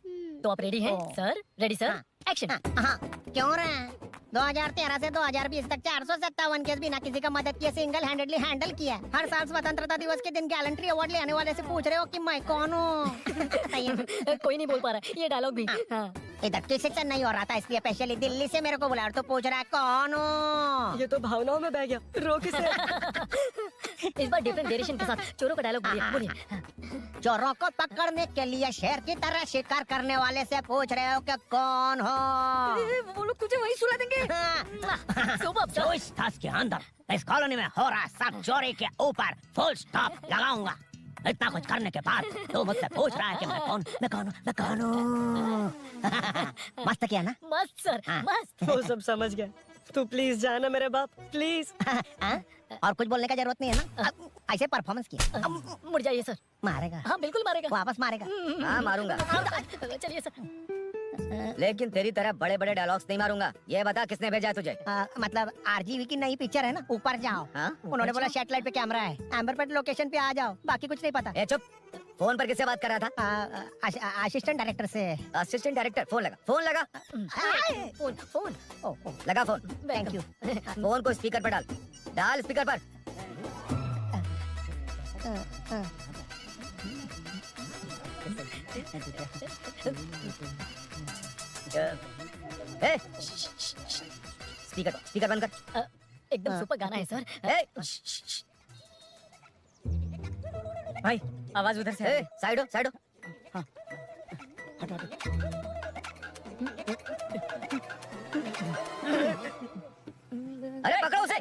तो आप रेडी हैं सर? Ready sir? एक्शन। हाँ, क्यों रहे? 2013 से 2020 तक 457 केस बिना किसी का मदद किए सिंगल हैंडेडली हैंडल किया। हर साल स्वतंत्रता दिवस के दिन गैलेंट्री अवार्ड लेने वाले से पूछ रहे हो कि मैं कौन हूँ? कोई नहीं बोल पा रहा ये डायलॉग भी। हाँ। इधर किसी से नहीं हो रहा था, इसलिए स्पेशली दिल्ली से मेरे को बुलाया और तो पूछ रहा है कौन हूँ? ये तो भावनाओं में बह गया। रो किसे? इस बार डिफरेंट वेरिएशन के साथ चोरों का डायलॉग बोलिए बोलिए। चोरों को पकड़ने के लिए शेर की तरह शिकार करने वाले से पूछ रहे हो कि कौन हो? वो लोग तुझे वही सुला देंगे। सुबह सर। 24 तास के अंदर इस कॉलोनी में हो रहा सब चोरी के ऊपर फुल स्टॉप लगाऊंगा। इतना कुछ करने के बाद तू मुझसे पूछ रहा है कि मैं कौन हूँ? मस्त किया ना? मस्त सर मस्त। वो सब समझ गया। तू प्लीज जाना मेरे बाप, प्लीज। और कुछ बोलने का जरूरत नहीं है ना? ऐसे परफॉर्मेंस किया। मुड़ जाइए सर। मारेगा? हाँ बिल्कुल मारेगा। वापस मारेगा? हाँ मारूंगा, चलिए सर। लेकिन तेरी तरह बड़े बड़े डायलॉग्स नहीं मारूंगा। ये बता किसने भेजा है तुझे? मतलब आरजीवी की नई पिक्चर है ना, ऊपर जाओ। हाँ? उन्होंने बोला सैटेलाइट पे कैमरा है, एम्बरपेट लोकेशन पे आ जाओ, बाकी कुछ नहीं पता। ए चुप। फोन पर किससे बात कर रहा था? असिस्टेंट डायरेक्टर से। Assistant director. फोन लगा, फोन लगा। Phone phone. लगा फोन। Thank you. फोन को स्पीकर पर डाल, डाल स्पीकर पर। ए, स्पीकर बंद कर। एकदम सुपर गाना है सर। ए, भाई आवाज उधर से ए, साइड हो, साइड हो। अरे पकड़ो उसे।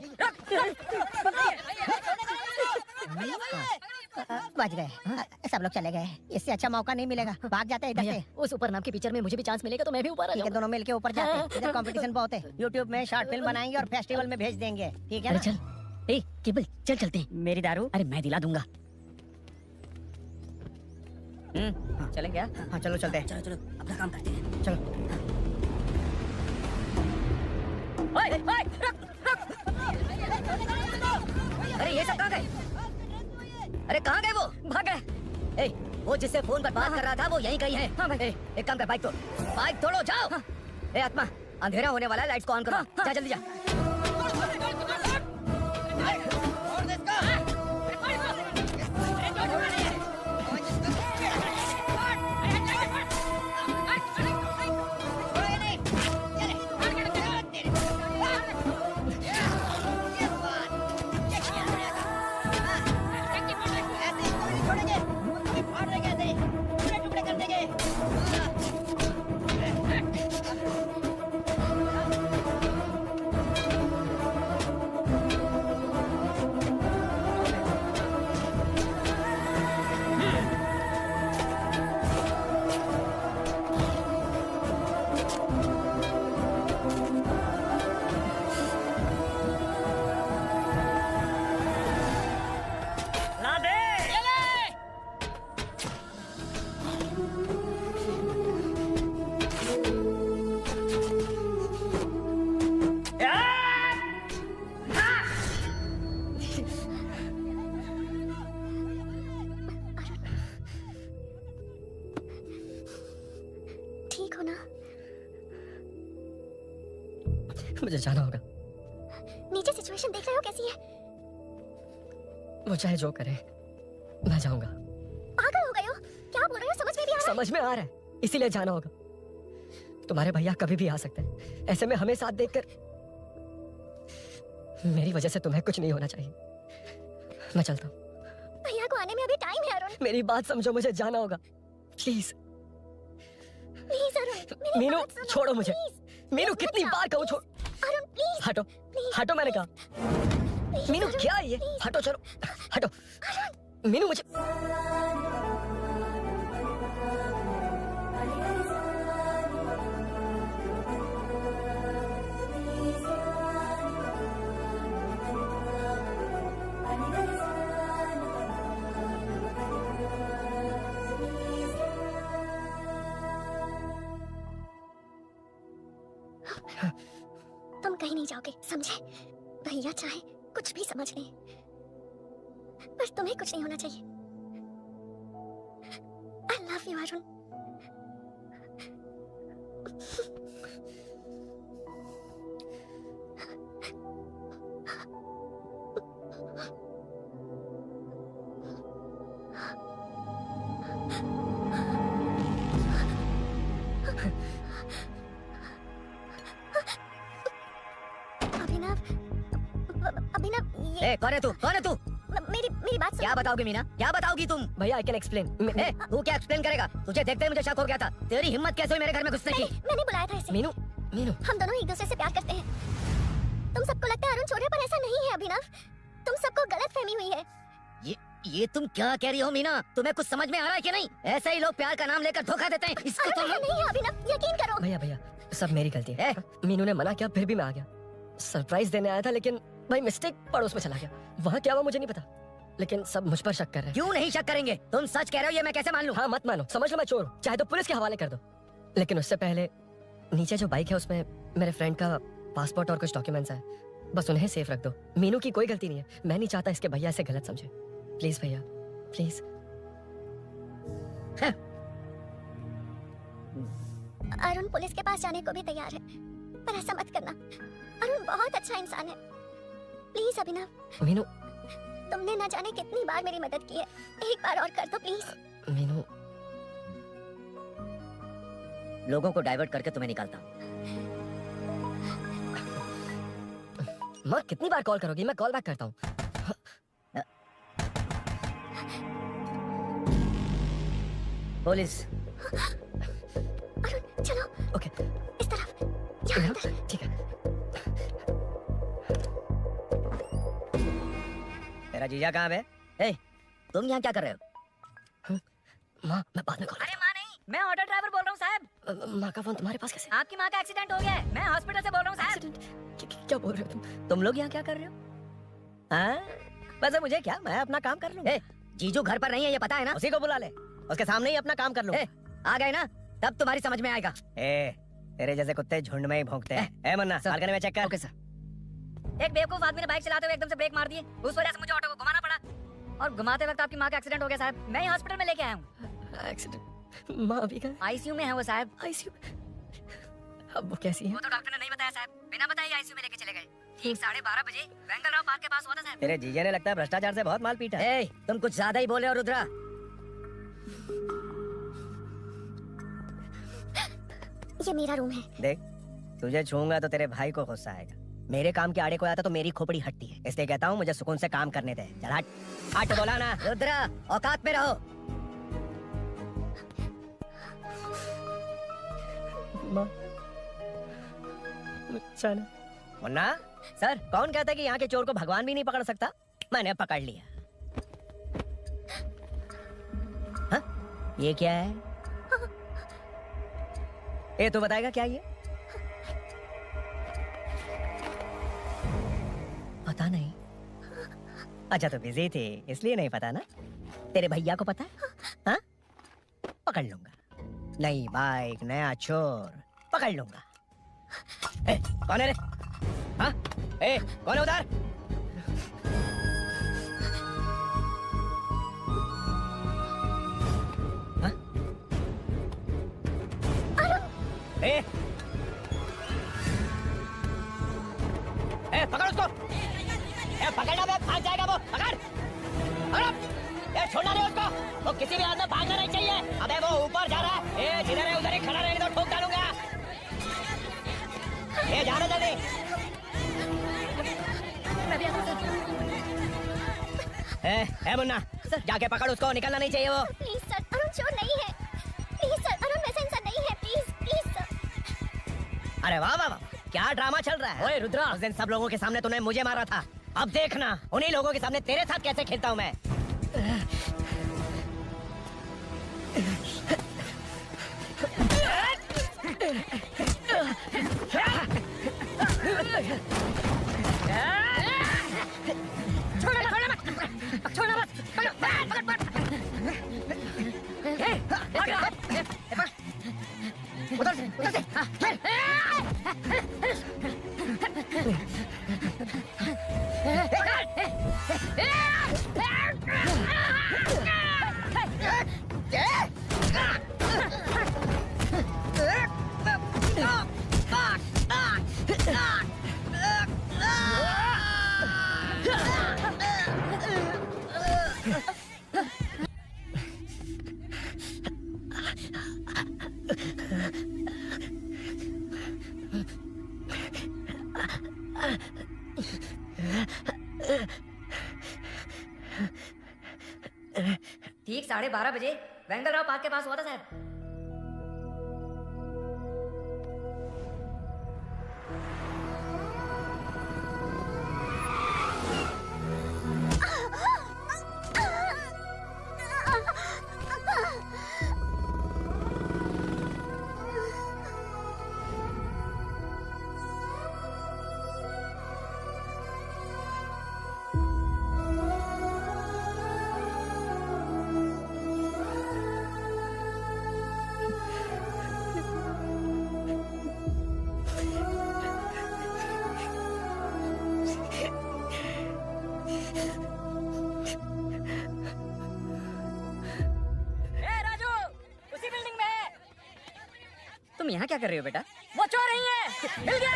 बच गए। सब लोग चले गए, इससे अच्छा मौका नहीं मिलेगा, भाग जाते हैं इधर भैया से। उस ऊपर नाम की पिक्चर में मुझे भी चांस मिलेगा तो मैं भी ऊपर आ ठीक है, जाऊंगा। दोनों मिलके ऊपर जाते हैं, इधर कंपटीशन बहुत है। यूट्यूब में शॉर्ट फिल्म बनाएंगे और फेस्टिवल में भेज देंगे, ठीक है अरे ना? चल, ए केबल चल चलते हैं। मेरी दारू? अरे मैं दिला दूंगा। चलें क्या? हाँ चलो चलते हैं। चलो चलो अपना काम करते हैं। चलो। ओए, ओए, रुक, रुक। अरे ये सब कहाँ गए? अरे कहाँ गए वो? भाग गए। ए, वो जिससे फोन पर बात कर रहा था वो यहीं कहीं है। हाँ, ए, एक काम कर, बाइक तोड़, बाइक तोड़ो, जाओ। ए आत्मा, अंधेरा होने वाला है, लाइट्स को ऑन करो। जा जल्दी जा। ठीक हो ना? मुझे जाना होगा। नीचे सिचुएशन देख रहे हो कैसी है? वो चाहे जो करे, मैं जाऊंगा। पागल हो गए हो? क्या बोल रहे हो? समझ में भी आ रहा है? समझ में आ रहा है, इसीलिए जाना होगा। तुम्हारे भैया कभी भी आ सकते हैं, ऐसे में हमें साथ देखकर मेरी वजह से तुम्हें कुछ नहीं होना चाहिए। मैं चलता हूँ। भैया को आने में अभी टाइम है अरुण। मेरी बात समझो, मुझे जाना होगा, प्लीज। प्लीज अरुण, मेरी मीनू बात सुनो, छोड़ो मुझे। प्लीज। मीनू मत कितनी जाओ, बार कहूँ छोड़। अरुण प्लीज। हटो, प्लीज, हटो मैंने कहा। प्लीज, मीनू अरुण, क्या है ये? प्लीज। हटो, चलो हटो। मीनू मुझे तुम कहीं नहीं जाओगे, समझे? भैया चाहे कुछ भी समझ लें, पर तुम्हें कुछ नहीं होना चाहिए। I love you Arun. Abhinav, Abhinav, ये ए, कौन है तू? कौन है तू? मेरी मेरी बात सुनो। क्या बताओगी मीना? क्या बताओगी तुम? भैया आई कैन एक्सप्लेन। ए, तू क्या एक्सप्लेन करेगा? तुझे देखते ही मुझे शक हो गया था। तेरी हिम्मत कैसे हुई मेरे घर में घुसने की? मैंने बुलाया था इसे। मीनू, मीनू हम दोनों एक दूसरे से प्यार करते हैं। तुम सबको लगता है अरुण छोड़े, पर ऐसा नहीं है अभिनव। तुम सबको गलत फहमी हुई है। ये तुम क्या कह रही हो मीना? तुम्हें कुछ समझ में आ रहा है कि नहीं? ऐसे ही लोग प्यार का नाम लेकर धोखा देते हैं। इसको अरुण तुम ऐसा नहीं है अभिनव, यकीन करो। भैया भैया सब मेरी गलती है। मीनू ने मना किया, फिर भी मैं आ गया। सरप्राइज देने आया था, लेकिन भाई मिस्टेक पड़ोस में चला गया। वहाँ क्या हुआ मुझे नहीं पता, लेकिन सब मुझ पर शक कर रहे हैं। क्यों नहीं शक करेंगे? तुम सच कह रहे हो, ये मैं कैसे मान लूं? हाँ मत मानो, समझ लो मैं चोर हूँ, चाहे तो पुलिस के हवाले कर दो। लेकिन उससे पहले नीचे जो बाइक है उसमें मेरे फ्रेंड का पासपोर्ट और कुछ डॉक्यूमेंट्स है, बस उन्हें सेफ रख दो। मीनू की कोई गलती नहीं है। मैं नहीं चाहता इसके भैया इसे गलत समझे। प्लीज भैया, प्लीज। अरुण पुलिस के पास जाने को भी तैयार है, पर ऐसा मत करना। अरुण बहुत अच्छा इंसान है। प्लीज अभिनव। मीनू, तुमने न जाने कितनी बार मेरी मदद की है, एक बार और कर दो प्लीज। मीनू लोगों को डाइवर्ट करके तुम्हें निकालता हूँ। माँ कितनी बार कॉल करोगी? मैं कॉल बैक करता हूँ। पुलिस। अरुण चलो। ओके इस तरफ। यहाँ अंदर। ठीक है। तेरा जीजा कहाँ है? ए, तुम यहाँ क्या कर रहे हो? माँ मैं बाद में कॉल अरे माँ नहीं, मैं ऑटो ड्राइवर बोल रहा हूँ साहब। माँ का फोन तुम्हारे पास कैसे? आपकी माँ का एक्सीडेंट हो गया है, मैं हॉस्पिटल से बोल रहा हूँ साहब। क्या बोल रहे हो तुम लोग यहाँ क्या कर रहे हो? हाँ? वैसे मुझे क्या, मैं अपना काम कर लूँ। जीजू घर पर नहीं है, ये पता है ना? उसी को बुला ले, उसके सामने ही अपना काम कर लूँ। आ गए ना, तब तुम्हारी समझ में आएगा। तेरे जैसे कुत्ते झुंड में ही भौंकते हैं। मन्ना, बालकनी में चेक कर। Okay sir. एक बेवकूफ आदमी ने बाइक चलाते हुए एकदम से ब्रेक मार दिए, उस वजह से मुझे ऑटो को घुमाना पड़ा और घुमाते वक्त आपकी माँ का एक्सीडेंट हो गया साहब। मैं ही हॉस्पिटल में लेके आया हूँ। एक्सीडेंट? माँ अभी कहाँ? आईसीयू में है वो साहब। आईसीयू? अब वो कैसी है? वो तो डॉक्टर ने नहीं बताया साहब, बिना बताए आईसीयू में लेके चले गए। ठीक 12:30 बजे वेंगलराव पार्क के पास हुआ था साहब। तेरे जीजे ने लगता है भ्रष्टाचार से बहुत माल पीटा। तुम कुछ ज्यादा ही बोले हो रुद्रा। ये मेरा रूम है। देख, तुझे छूंगा तो तेरे भाई को गुस्सा आएगा। मेरे काम के आड़े को आता तो मेरी खोपड़ी हटती है, इसलिए कहता हूँ मुझे सुकून से काम करने दे। चल हट, हट बोला ना। रुद्रा औकात में रहो। माँ मुन्ना सर, कौन कहता है कि यहाँ के चोर को भगवान भी नहीं पकड़ सकता? मैंने पकड़ लिया। हाँ? ये क्या है? ये तू बताएगा क्या ये? पता नहीं। अच्छा तो बिजी थी इसलिए नहीं पता ना? तेरे भैया को पता है? हाँ? पकड़ लूंगा। नई बाइक, नया चोर, पकड़ लूंगा। कौन है रे? हाँ? कौन है उधर? हाँ? पकड़ उसको। पकड़ना बे, भाग जाएगा वो। पकड़, पकड़। छोड़ना नहीं उसको। वो किसी भी हाल में भागना नहीं चाहिए। अबे वो ऊपर जा रहा है। जिधर है उधर ही खड़ा रहेगा तो ठोक डालूंगा। जाने जल्दी। मुन्ना सर, जाके पकड़ उसको, निकलना नहीं चाहिए वो। प्लीज सर, अरुण चोर नहीं है। प्लीज सर, अरुण वैसा इंसान नहीं है। Please please sir. अरे वाह वाह वाह, क्या ड्रामा चल रहा है। ओए रुद्रा, उस दिन सब लोगों के सामने तूने मुझे मारा था, अब देखना उन्हीं लोगों के सामने तेरे साथ कैसे खेलता हूँ मैं। ठीक 12:30 बजे वेंगलराव पार्क के पास हुआ था साहब। तुम यहाँ क्या कर रहे हो बेटा? वो चोर नहीं है, मिल गया।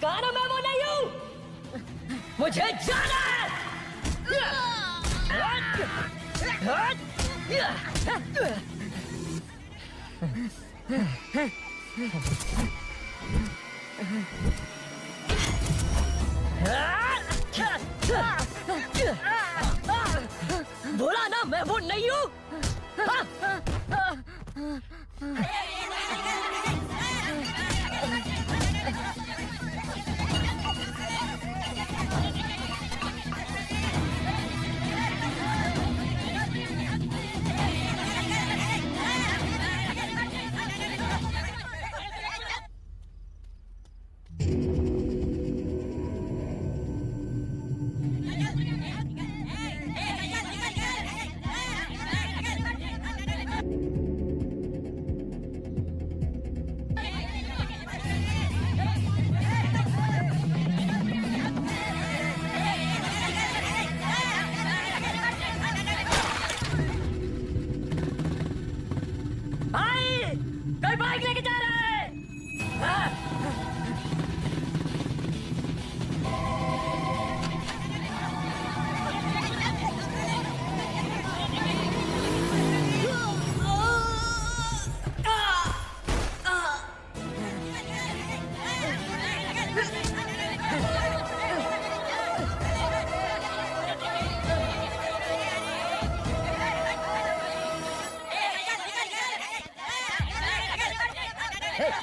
कहा ना मैं वो नहीं हूँ। मुझे जाना है। बोला ना मैं वो नहीं हूँ। कोई बाइक लेके जा रहा है।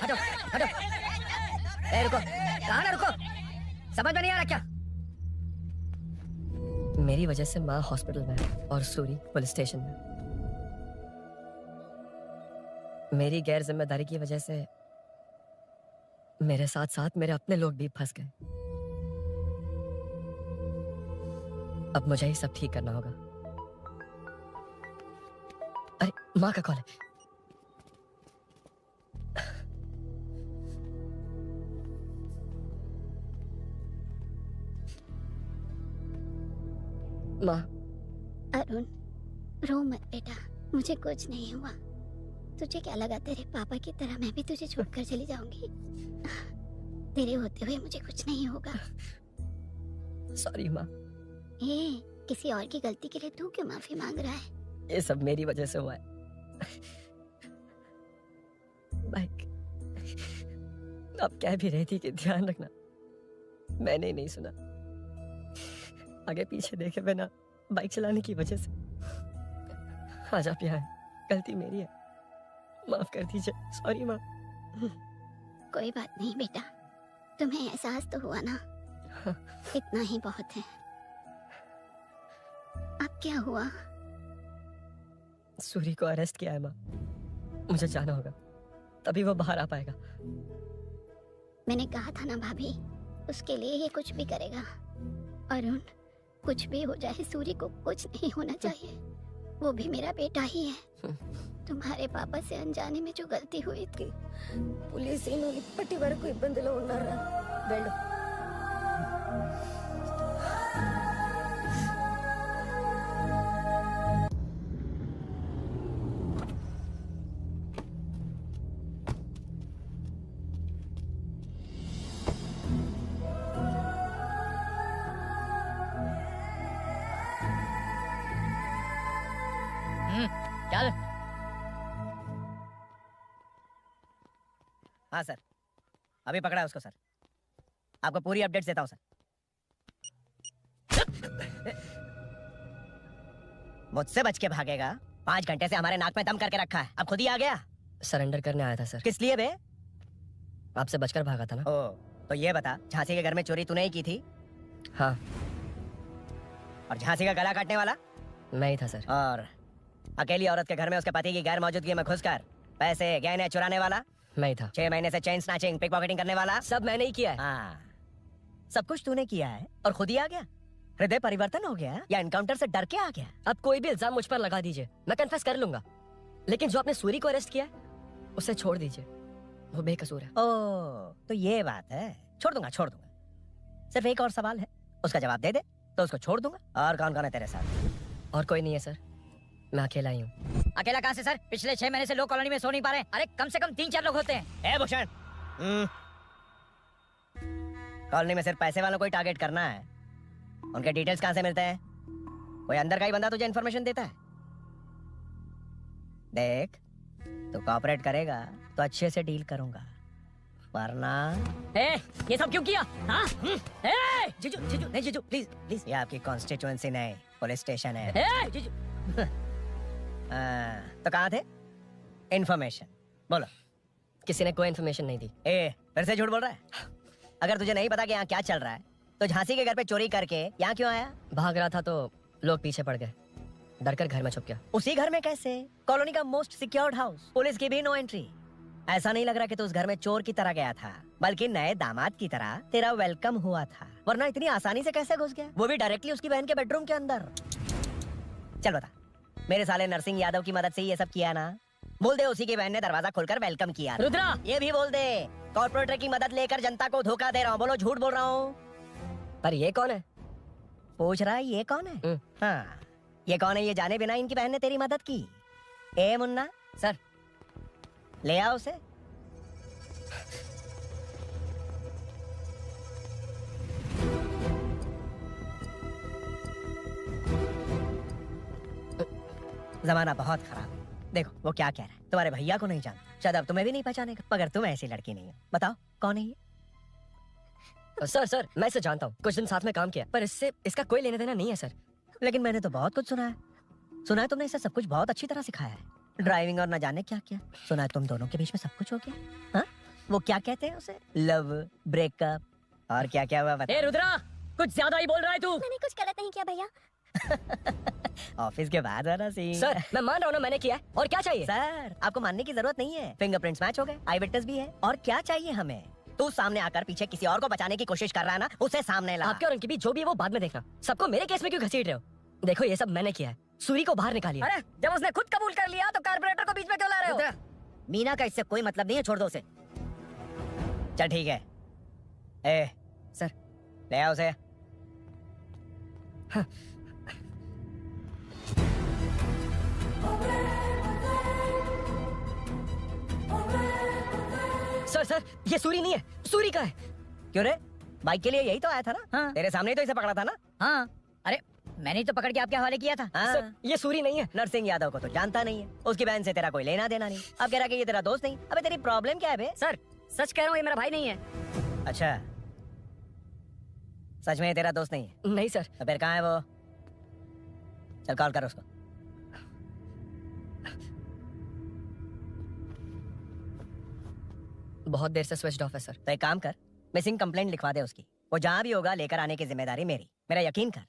हटो हटो। ए रुको, कहाँ ना रुको, समझ में नहीं आ रहा क्या? मेरी वजह से माँ हॉस्पिटल में है और सूरी पुलिस स्टेशन में। मेरी गैर जिम्मेदारी की वजह से मेरे साथ साथ मेरे अपने लोग भी फंस गए। अब मुझे ही सब ठीक करना होगा। अरे माँ का कॉल है। माँ। अरुण, रो मत बेटा, मुझे कुछ नहीं हुआ। तुझे क्या लगा तेरे पापा की तरह मैं भी तुझे छोड़कर चली जाऊंगी? तेरे होते हुए मुझे कुछ नहीं होगा। सॉरी माँ। किसी और की गलती के लिए तू क्यों माफी मांग रहा है? ये सब मेरी वजह से हुआ है। बाइक आप कह भी रही थी कि ध्यान रखना, मैंने नहीं सुना। आगे पीछे देखे बिना बाइक चलाने की वजह से आज आप यहाँ हैं। गलती मेरी है, माफ कर दीजिए। सॉरी माँ। कोई बात नहीं बेटा, तुम्हें एहसास तो हुआ ना, इतना ही बहुत है। अब क्या हुआ? सूरी को अरेस्ट किया है माँ, मुझे जाना होगा, तभी वो बाहर आ पाएगा। मैंने कहा था ना भाभी, उसके लिए ये कुछ भी करेगा। अरुण, कुछ भी हो जाए सूरी को कुछ नहीं होना चाहिए। वो भी मेरा बेटा ही है। तुम्हारे पापा से अनजाने में जो गलती हुई थी, पुलिस इప్పటి వరకు ఇబ్బందిలో ఉన్నారా? వెళ్ళు। चल। हाँ सर, अभी पकड़ा है उसको सर। आपको पूरी अपडेट देता हूँ सर। मुझसे बच के भागेगा? 5 घंटे से हमारे नाक में दम करके रखा है, अब खुद ही आ गया। सरेंडर करने आया था सर। किस लिए बे? आपसे बचकर भागा था ना। ओ, तो ये बता, झांसी के घर में चोरी तूने ही की थी? हाँ। और झांसी का गला काटने वाला? मैं ही था सर। और अकेली औरत के घर में उसके पति की गैर मौजूदगी में घुसकर पैसे गहने चुराने वाला? मैं ही था। 6 महीने से चेन स्नैचिंग, पिक पॉकेटिंग करने वाला? सब मैंने ही किया है। हाँ, सब कुछ तूने किया है और खुद ही आ गया? हृदय परिवर्तन हो गया या एनकाउंटर से डर के आ गया? अब कोई भी इल्जाम मुझ पर लगा दीजिए, मैं कन्फेस कर लूंगा। लेकिन जो आपने सूरी को अरेस्ट किया है, उसे छोड़ दीजिए, वो बेकसूर है। ओ, तो ये बात है। छोड़ दूंगा। सिर्फ एक और सवाल है, उसका जवाब दे दे तो उसको छोड़ दूंगा। और कौन कौन है तेरे साथ? और कोई नहीं है सर, मैं अकेला ही हूँ। अकेला कहाँ से सर? पिछले 6 महीने से लोग कॉलोनी में सो नहीं पा रहे। अरे कम से कम 3-4 लोग होते हैं। ए भूषण, कॉलोनी में सिर्फ पैसे वालों को ही टारगेट करना है। उनके डिटेल्स कहाँ से मिलते हैं? कोई अंदर का ही बंदा तुझे इन्फॉर्मेशन देता है? देख, तू कोऑपरेट करेगा तो अच्छे से डील करूंगा, वरना ये सब क्यों किया? हाँ? जीजू जीजू नहीं जीजू प्लीज प्लीज, ये आपकी कॉन्स्टिट्यूएंसी नहीं पुलिस स्टेशन है। जीजू तो कहाँ थे? इन्फॉर्मेशन बोलो। किसी ने कोई इन्फॉर्मेशन नहीं दी। फिर से झूठ बोल रहा है? अगर तुझे नहीं पता कि यहाँ क्या चल रहा है तो झांसी के घर पे चोरी करके यहाँ क्यों आया? भाग रहा था तो लोग पीछे पड़ गए, डरकर घर में छुप गया। उसी घर में कैसे? कॉलोनी का मोस्ट सिक्योर्ड हाउस, पुलिस की भी नो एंट्री। ऐसा नहीं लग रहा कि तू उस घर में चोर की तरह गया था, बल्कि नए दामाद की तरह तेरा वेलकम हुआ था। वरना इतनी आसानी से कैसे घुस गया, वो भी डायरेक्टली उसकी बहन के बेडरूम के अंदर? चल बता, मेरे साले नरसिंह यादव की मदद से ये सब किया ना? बोल दे उसी की बहन ने दरवाजा खोलकर वेलकम किया। रुद्रा, ये भी बोल दे कॉर्पोरेटर की मदद लेकर जनता को धोखा दे रहा हूँ। बोलो झूठ बोल रहा हूँ? पर ये कौन है? पूछ रहा है ये कौन है? हाँ, ये कौन है ये जाने बिना इनकी बहन ने तेरी मदद की। ए मुन्ना सर, ले आओ उसे। जमाना बहुत खराब है। देखो वो क्या कह रहा है, तुम्हारे भैया को नहीं जानता, शायद अब तुम्हें भी नहीं पहचानेगा, मगर तुम ऐसी लड़की नहीं हो। बताओ कौन है ये? सर मैं इसे जानता हूँ, कुछ दिन साथ में काम किया, पर इससे इसका कोई लेना देना नहीं है सर। लेकिन मैंने तो बहुत कुछ सुना है। सुना है तुमने इसे सब कुछ बहुत अच्छी तरह सिखाया है, ड्राइविंग और न जाने क्या क्या। सुना है तुम दोनों के बीच में सब कुछ हो गया। हाँ, वो क्या कहते हैं उसे, लव, ब्रेकअप और क्या क्या हुआ बता। रुद्रा, कुछ ज्यादा ही बोल रहा है तू। मैंने कुछ गलत नहीं किया भैया। ऑफिस के बाद वाला सीन। सर मैं मान रहा हूँ ना मैंने किया है, और क्या चाहिए? सर आपको मानने की जरूरत नहीं है, फिंगरप्रिंट्स मैच हो गए, आई विटनेस भी है, और क्या चाहिए हमें? तू सामने आकर पीछे किसी और को बचाने की कोशिश कर रहा है ना, उसे सामने ला। आपके और उनके बीच जो भी है वो बाद में देखना, सबको मेरे केस में क्यों घसीट रहे हो? देखो ये सब मैंने किया है, सूरी को बाहर निकालिए। अरे जब उसने खुद कबूल कर लिया तो कारपोरेटर को बीच में क्यों ला रहे हो? मीना का इससे कोई मतलब नहीं है, छोड़ दो उसे। चल ठीक है। ए सर। ले आओ उसे। सर ये सूरी नहीं है, सूरी का है। क्यों रे, बाइक के लिए यही तो आया था ना? हाँ। तेरे सामने ही तो इसे पकड़ा था ना? हाँ, अरे मैंने ही तो पकड़ के आपके हवाले किया था। हाँ। सर ये सूरी नहीं है। नरसिंह यादव को तो जानता नहीं है, उसकी बहन से तेरा कोई लेना देना नहीं, अब कह रहा कि ये तेरा दोस्त नहीं। अबे तेरी प्रॉब्लम क्या है बे? सर सच कह रहा हूँ, ये मेरा भाई नहीं है। अच्छा, सच में ये तेरा दोस्त नहीं है? नहीं सर। तो फिर कहाँ है वो? चल कॉल कर उसको। बहुत देर से स्विच ऑफ है सर। तो एक काम कर, मिसिंग कंप्लेंट लिखवा दे उसकी, वो जहाँ भी होगा लेकर आने की जिम्मेदारी मेरी। मेरा यकीन कर,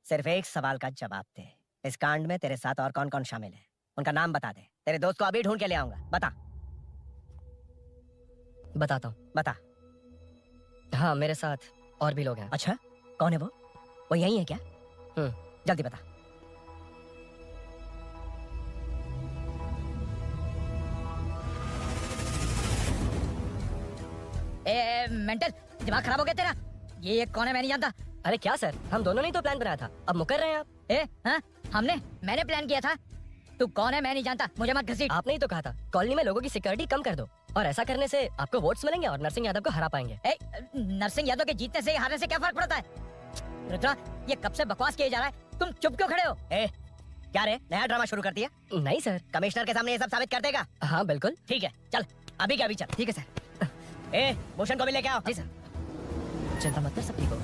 सिर्फ एक सवाल का जवाब दे, इस कांड में तेरे साथ और कौन कौन शामिल है, उनका नाम बता दे। तेरे दोस्त को अभी ढूंढ के ले आऊंगा। बता। बताता हूँ। बता। हाँ मेरे साथ और भी लोग हैं। अच्छा, कौन है वो? वो यही है क्या? जल्दी बता। मेंटल, दिमाग खराब हो गया तेरा? ये कौन है, मैं नहीं जानता। अरे क्या सर, हम दोनों ने ही तो प्लान बनाया था, अब मुकर रहे हैं आप। हाँ, मैंने प्लान किया था। तू कौन है मैं नहीं जानता, मुझे मत घसीट। आपने ही तो कहा था कॉलोनी में लोगों की सिक्योरिटी कम कर दो, और ऐसा करने से आपको वोट्स मिलेंगे और नरसिंह यादव को हरा पाएंगे। नरसिंह यादव के जीतने से हारने से क्या फर्क पड़ता है? रुद्रा, ये कब से बकवास किया जा रहा है, तुम चुप क्यों खड़े हो? क्या रे, नया ड्रामा शुरू कर दिया? नहीं सर। कमिश्नर के सामने ये सब साबित कर देगा? हाँ बिल्कुल। ठीक है, चल अभी क्या अभी चल। ठीक है सर। भूषण को भी लेके आओ। जी सर। चिंता मत कर, सब ठीक हो।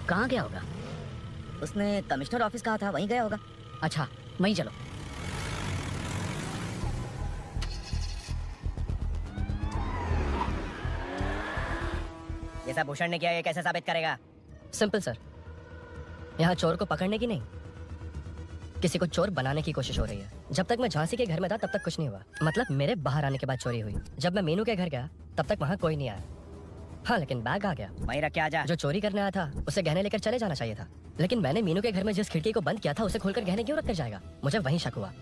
कहाँ गया होगा? उसने कमिश्नर ऑफिस कहा था, वहीं गया होगा। अच्छा वहीं चलो। ये सब भूषण ने किया, ये कैसे साबित करेगा? सिंपल सर, यहाँ चोर को पकड़ने की नहीं, किसी को चोर बनाने की कोशिश हो रही है। जब तक मैं झांसी के घर में था तब तक कुछ नहीं हुआ, मतलब मेरे बाहर आने के बाद चोरी हुई। जब मैं मीनू के घर गया तब तक वहाँ कोई नहीं आया। हाँ लेकिन बैग आ गया। वहीं रख के आ जा। जो चोरी करने आया था उसे गहने लेकर चले जाना चाहिए था, लेकिन मैंने मीनू के घर में जिस खिड़की को बंद किया था उसे खोलकर गहने क्यों रख कर जाएगा? मुझे वहीं शक हुआ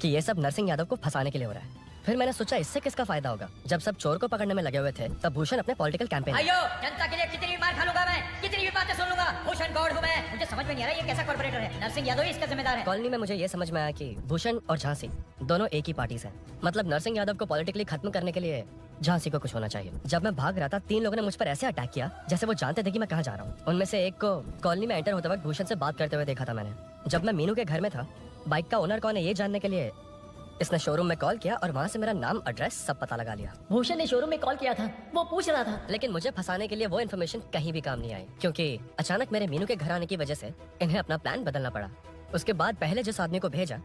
कि ये सब नरसिंह यादव को फंसाने के लिए हो रहा है। फिर मैंने सोचा इससे किसका फायदा होगा। जब सब चोर को पकड़ने में लगे हुए थे तब भूषण अपने पॉलिटिकल कैंपेन भाइयों, जनता के लिए कितनी भी मार खा लूंगा मैं, कितनी भी बातें सुन लूंगा। भूषण गॉड हूं मैं। मुझे समझ में नहीं आ रहा ये कैसा कॉर्पोरेटर है। नरसिंह यादव ही इसका जिम्मेदार है। कॉलोनी में मुझे ये समझ में आया कि भूषण और झांसी दोनों एक ही पार्टी से हैं। मतलब नरसिंह यादव को पॉलिटिकली खत्म करने के लिए झांसी को कुछ होना चाहिए। जब मैं भाग रहा था 3 लोगों ने मुझ पर ऐसे अटैक किया जैसे वो जानते थे कि मैं कहाँ जा रहा हूँ। उनमें से एक को कॉलोनी में एंटर होते वक्त भूषण से बात करते हुए देखा था मैंने। जब मैं मीनू के घर में था, बाइक का ओनर कौन है ये जानने के लिए इसने शोरूम में कॉल किया और वहाँ से मेरा नाम, एड्रेस सब पता लगा लिया। भूषण ने शोरूम में कॉल किया था, वो पूछ रहा था। लेकिन मुझे फंसाने के लिए वो इन्फॉर्मेशन कहीं भी काम नहीं आई, क्योंकि अचानक मेरे मीनू के घर आने की वजह से इन्हें अपना प्लान बदलना पड़ा। उसके बाद पहले जिस आदमी को भेजा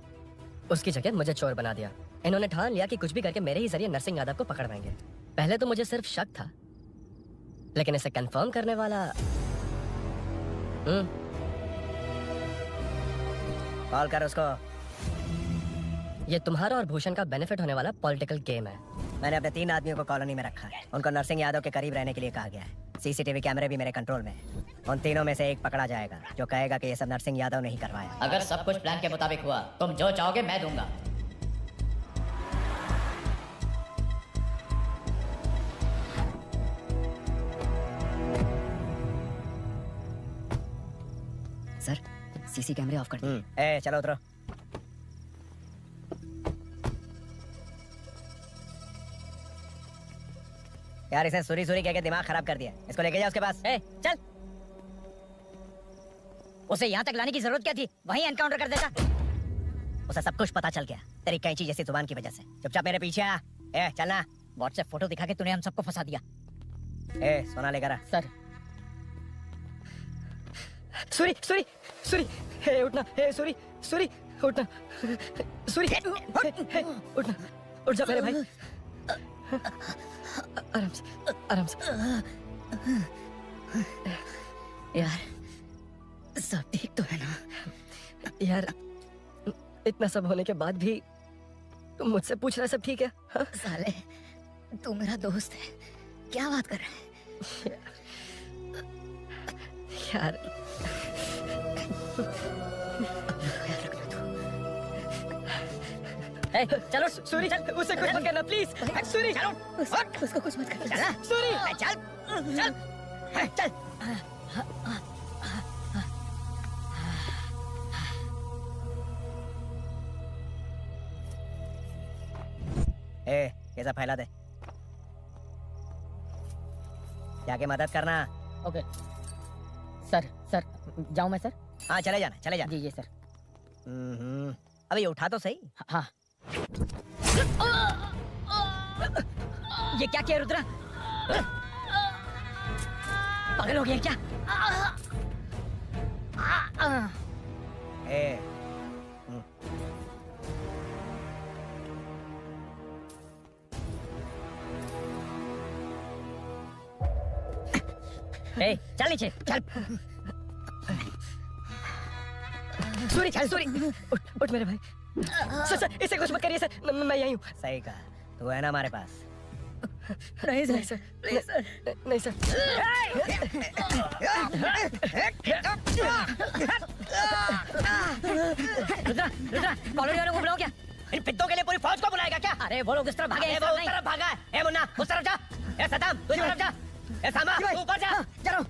उसकी जगह मुझे चोर बना दिया। इन्होंने ठान लिया कि कुछ भी करके मेरे ही जरिए नरसिंह यादव को पकड़वाएंगे। पहले तो मुझे सिर्फ शक था, लेकिन इसे कंफर्म करने वाला कॉल कर उसको। ये तुम्हारा और भूषण का बेनिफिट होने वाला पॉलिटिकल गेम है। मैंने अपने 3 आदमियों को कॉलोनी में रखा है। उनको नरसिंह यादव के करीब रहने के लिए कहा गया है। सीसीटीवी कैमरे भी मेरे कंट्रोल में है। उन तीनों में से एक पकड़ा जाएगा जो कहेगा कि ये सब नरसिंह यादव ने ही करवाया। अगर सब कुछ प्लान के मुताबिक हुआ, तुम जो चाहोगे मैं दूंगा। सर, सीसी कैमरे ऑफ कर दो। ए चलो उतरो। यार इसे सुरी सुरी कह के दिमाग खराब कर दिया। इसको लेके जाओ उसके पास। ए, चल। उसे यहाँ तक लाने की जरूरत क्या थी? वहीं एनकाउंटर कर देता। उसे सब कुछ पता चल गया तेरी कैंची जैसी जुबान की वजह से। चुपचाप मेरे पीछे आ। ए चलना। व्हाट्सएप फोटो दिखा के तूने हम सबको फंसा दिया। ए सोना लेकर आ। सर, सूरी सूरी सूरी, हे उठना, हे सूरी सूरी उठना, सूरी हे, उठना, उठ जा मेरे भाई। आराम से, आराम से। यार, सब ठीक तो है ना? यार इतना सब होने के बाद भी तुम मुझसे पूछ रहा है सब ठीक है? हाँ? साले, तू मेरा दोस्त है, क्या बात कर रहा है? यार ए, चलो सूरी, उसे कुछ मत करना प्लीज। सूरी, चलो उसको कुछ मत कर। चल सूरी, चल चल चल। ए ये सब फैला दे। जाके मदद करना। Okay sir. सर जाऊं मैं सर? हाँ चले जाना, चले जाना। जी जी सर। अबे ये उठा तो सही। हाँ। ये क्या किया रुद्रा? पागल हो गया क्या? ए ए, चल नीचे चल। सूरी, सूरी, उठ, उठ मेरे भाई। सर सर, इसे कुछ मत करिए सर, मैं यहीं हूँ। सही कहा, तू है ना हमारे पास। नहीं सर, नहीं सर, नहीं सर। रुद्रा, रुद्रा, कॉलोनी वालों को बुलाओ क्या? इन पित्तों के लिए पूरी फौज को बुलाएगा क्या? अरे वो लोग उस तरफ भागे हैं, वो उस तरफ भागा है। ए मुन्ना उस तरफ जा। ए सदाम तू इस तरफ जा। ए सामा तू ऊपर जा। चलो।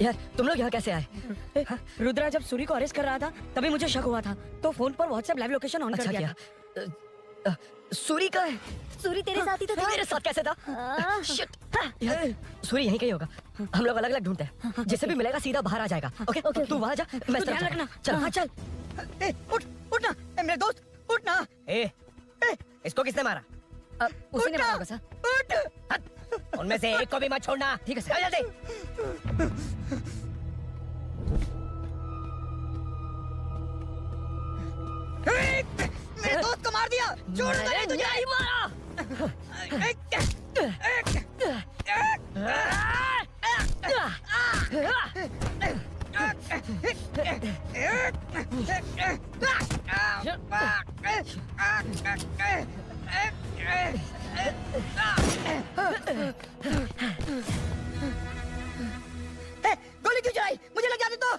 यार तुम लोग यहाँ कैसे आए? रुद्रा जब सूरी को अरेस्ट कर रहा था तभी मुझे शक हुआ था, तो फोन पर व्हाट्सएप लाइव लोकेशन ऑन अच्छा कर दिया। किया। सूरी का है? सूरी तेरे साथ ही तो था। मेरे साथ कैसे था? Shit! यार, सूरी यहीं कहीं होगा। हम लोग अलग अलग ढूंढते हैं, जिसे भी मिलेगा सीधा बाहर आ जाएगा। ओके ओके, तू वहाँ जा, मैं इस तरफ ध्यान जा। रखना। चल हाँ चल। ए उठ उठना। ए मेरे दोस्त उठना। ए इसको किसने मारा? उसी ने मारा होगा सर। उठ। उनमें से एक को भी मत छोड़ना। ठीक है सर। जल्दी। मेरे दोस्त को मार दिया। छोड़ दे तुझे। नहीं मारा। गोली क्यों चलाई? मुझे लग जाती तो।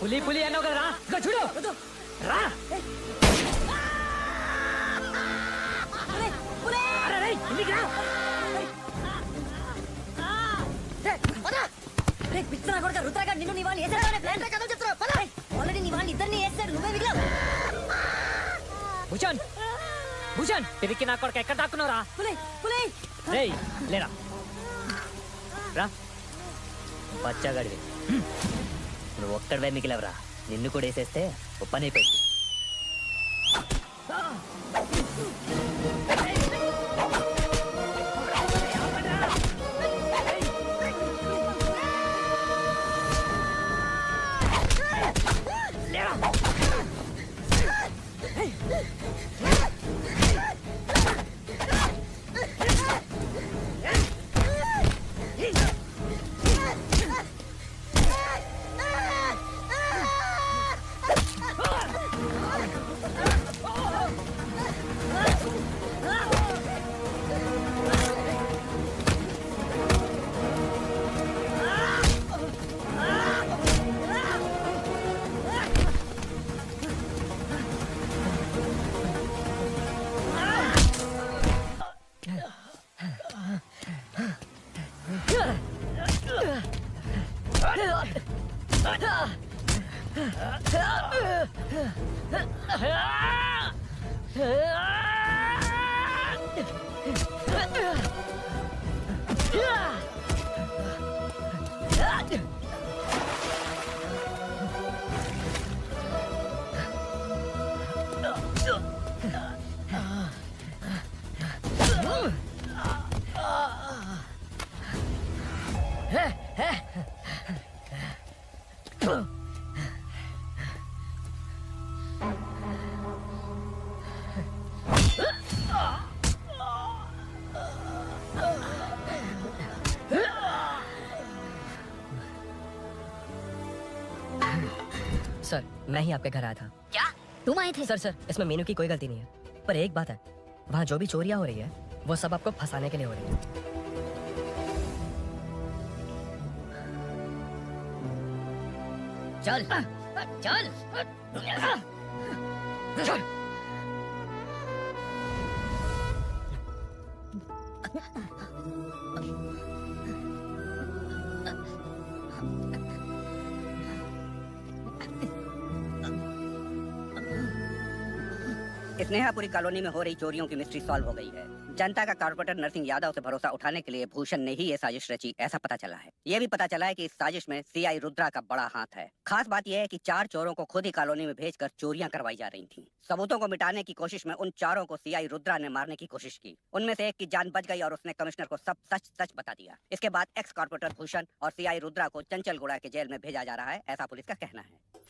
పులి పులి అన్నావు కదా ఇదిగో చూడు రా అరే, రేయ్, ఇಲ್ಲಿకి రా. పిచ్చనా కొడుక రుద్రగాడు నిన్ను నీ వాళ్ళు వేసాడు ప్లాన్ ఆల్రెడీ నీ వాళ్ళు ఇద్దరిని వేసాడు నువ్వే మిగిలావు భూషణ్ భూషణ్ తిరిగి నా కొడుకు ఎక్కడ దాక్కున్నావురా పులే పులే రేయ్ లేరా రా బచ్చాగాడివి నువ్వు ఒక్కడివే మిగిలవరా నిన్ను కూడా వేసేస్తే ఓ పని అయిపోయింది सर मैं ही आपके घर आया था क्या तुम आए थे? सर इसमें मीनू की कोई गलती नहीं है पर एक बात है वहाँ जो भी चोरियां हो रही है वो सब आपको फंसाने के लिए हो रही है चल चल स्नेहापुरी कॉलोनी में हो रही चोरियों की मिस्ट्री सॉल्व हो गई है। जनता का कारपोरेटर नरसिंह यादव से भरोसा उठाने के लिए भूषण ने ही ये साजिश रची, ऐसा पता चला है। ये भी पता चला है कि इस साजिश में सीआई रुद्रा का बड़ा हाथ है। खास बात यह है कि 4 चोरों को खुद ही कॉलोनी में भेजकर चोरियां करवाई जा रही थीं। सबूतों को मिटाने की कोशिश में उन चारों को सीआई रुद्रा ने मारने की कोशिश की। उनमें से एक की जान बच गई और उसने कमिश्नर को सब सच सच बता दिया। इसके बाद एक्स कारपोरेटर भूषण और सीआई रुद्रा को चंचलगुड़ा के जेल में भेजा जा रहा है, ऐसा पुलिस का कहना है।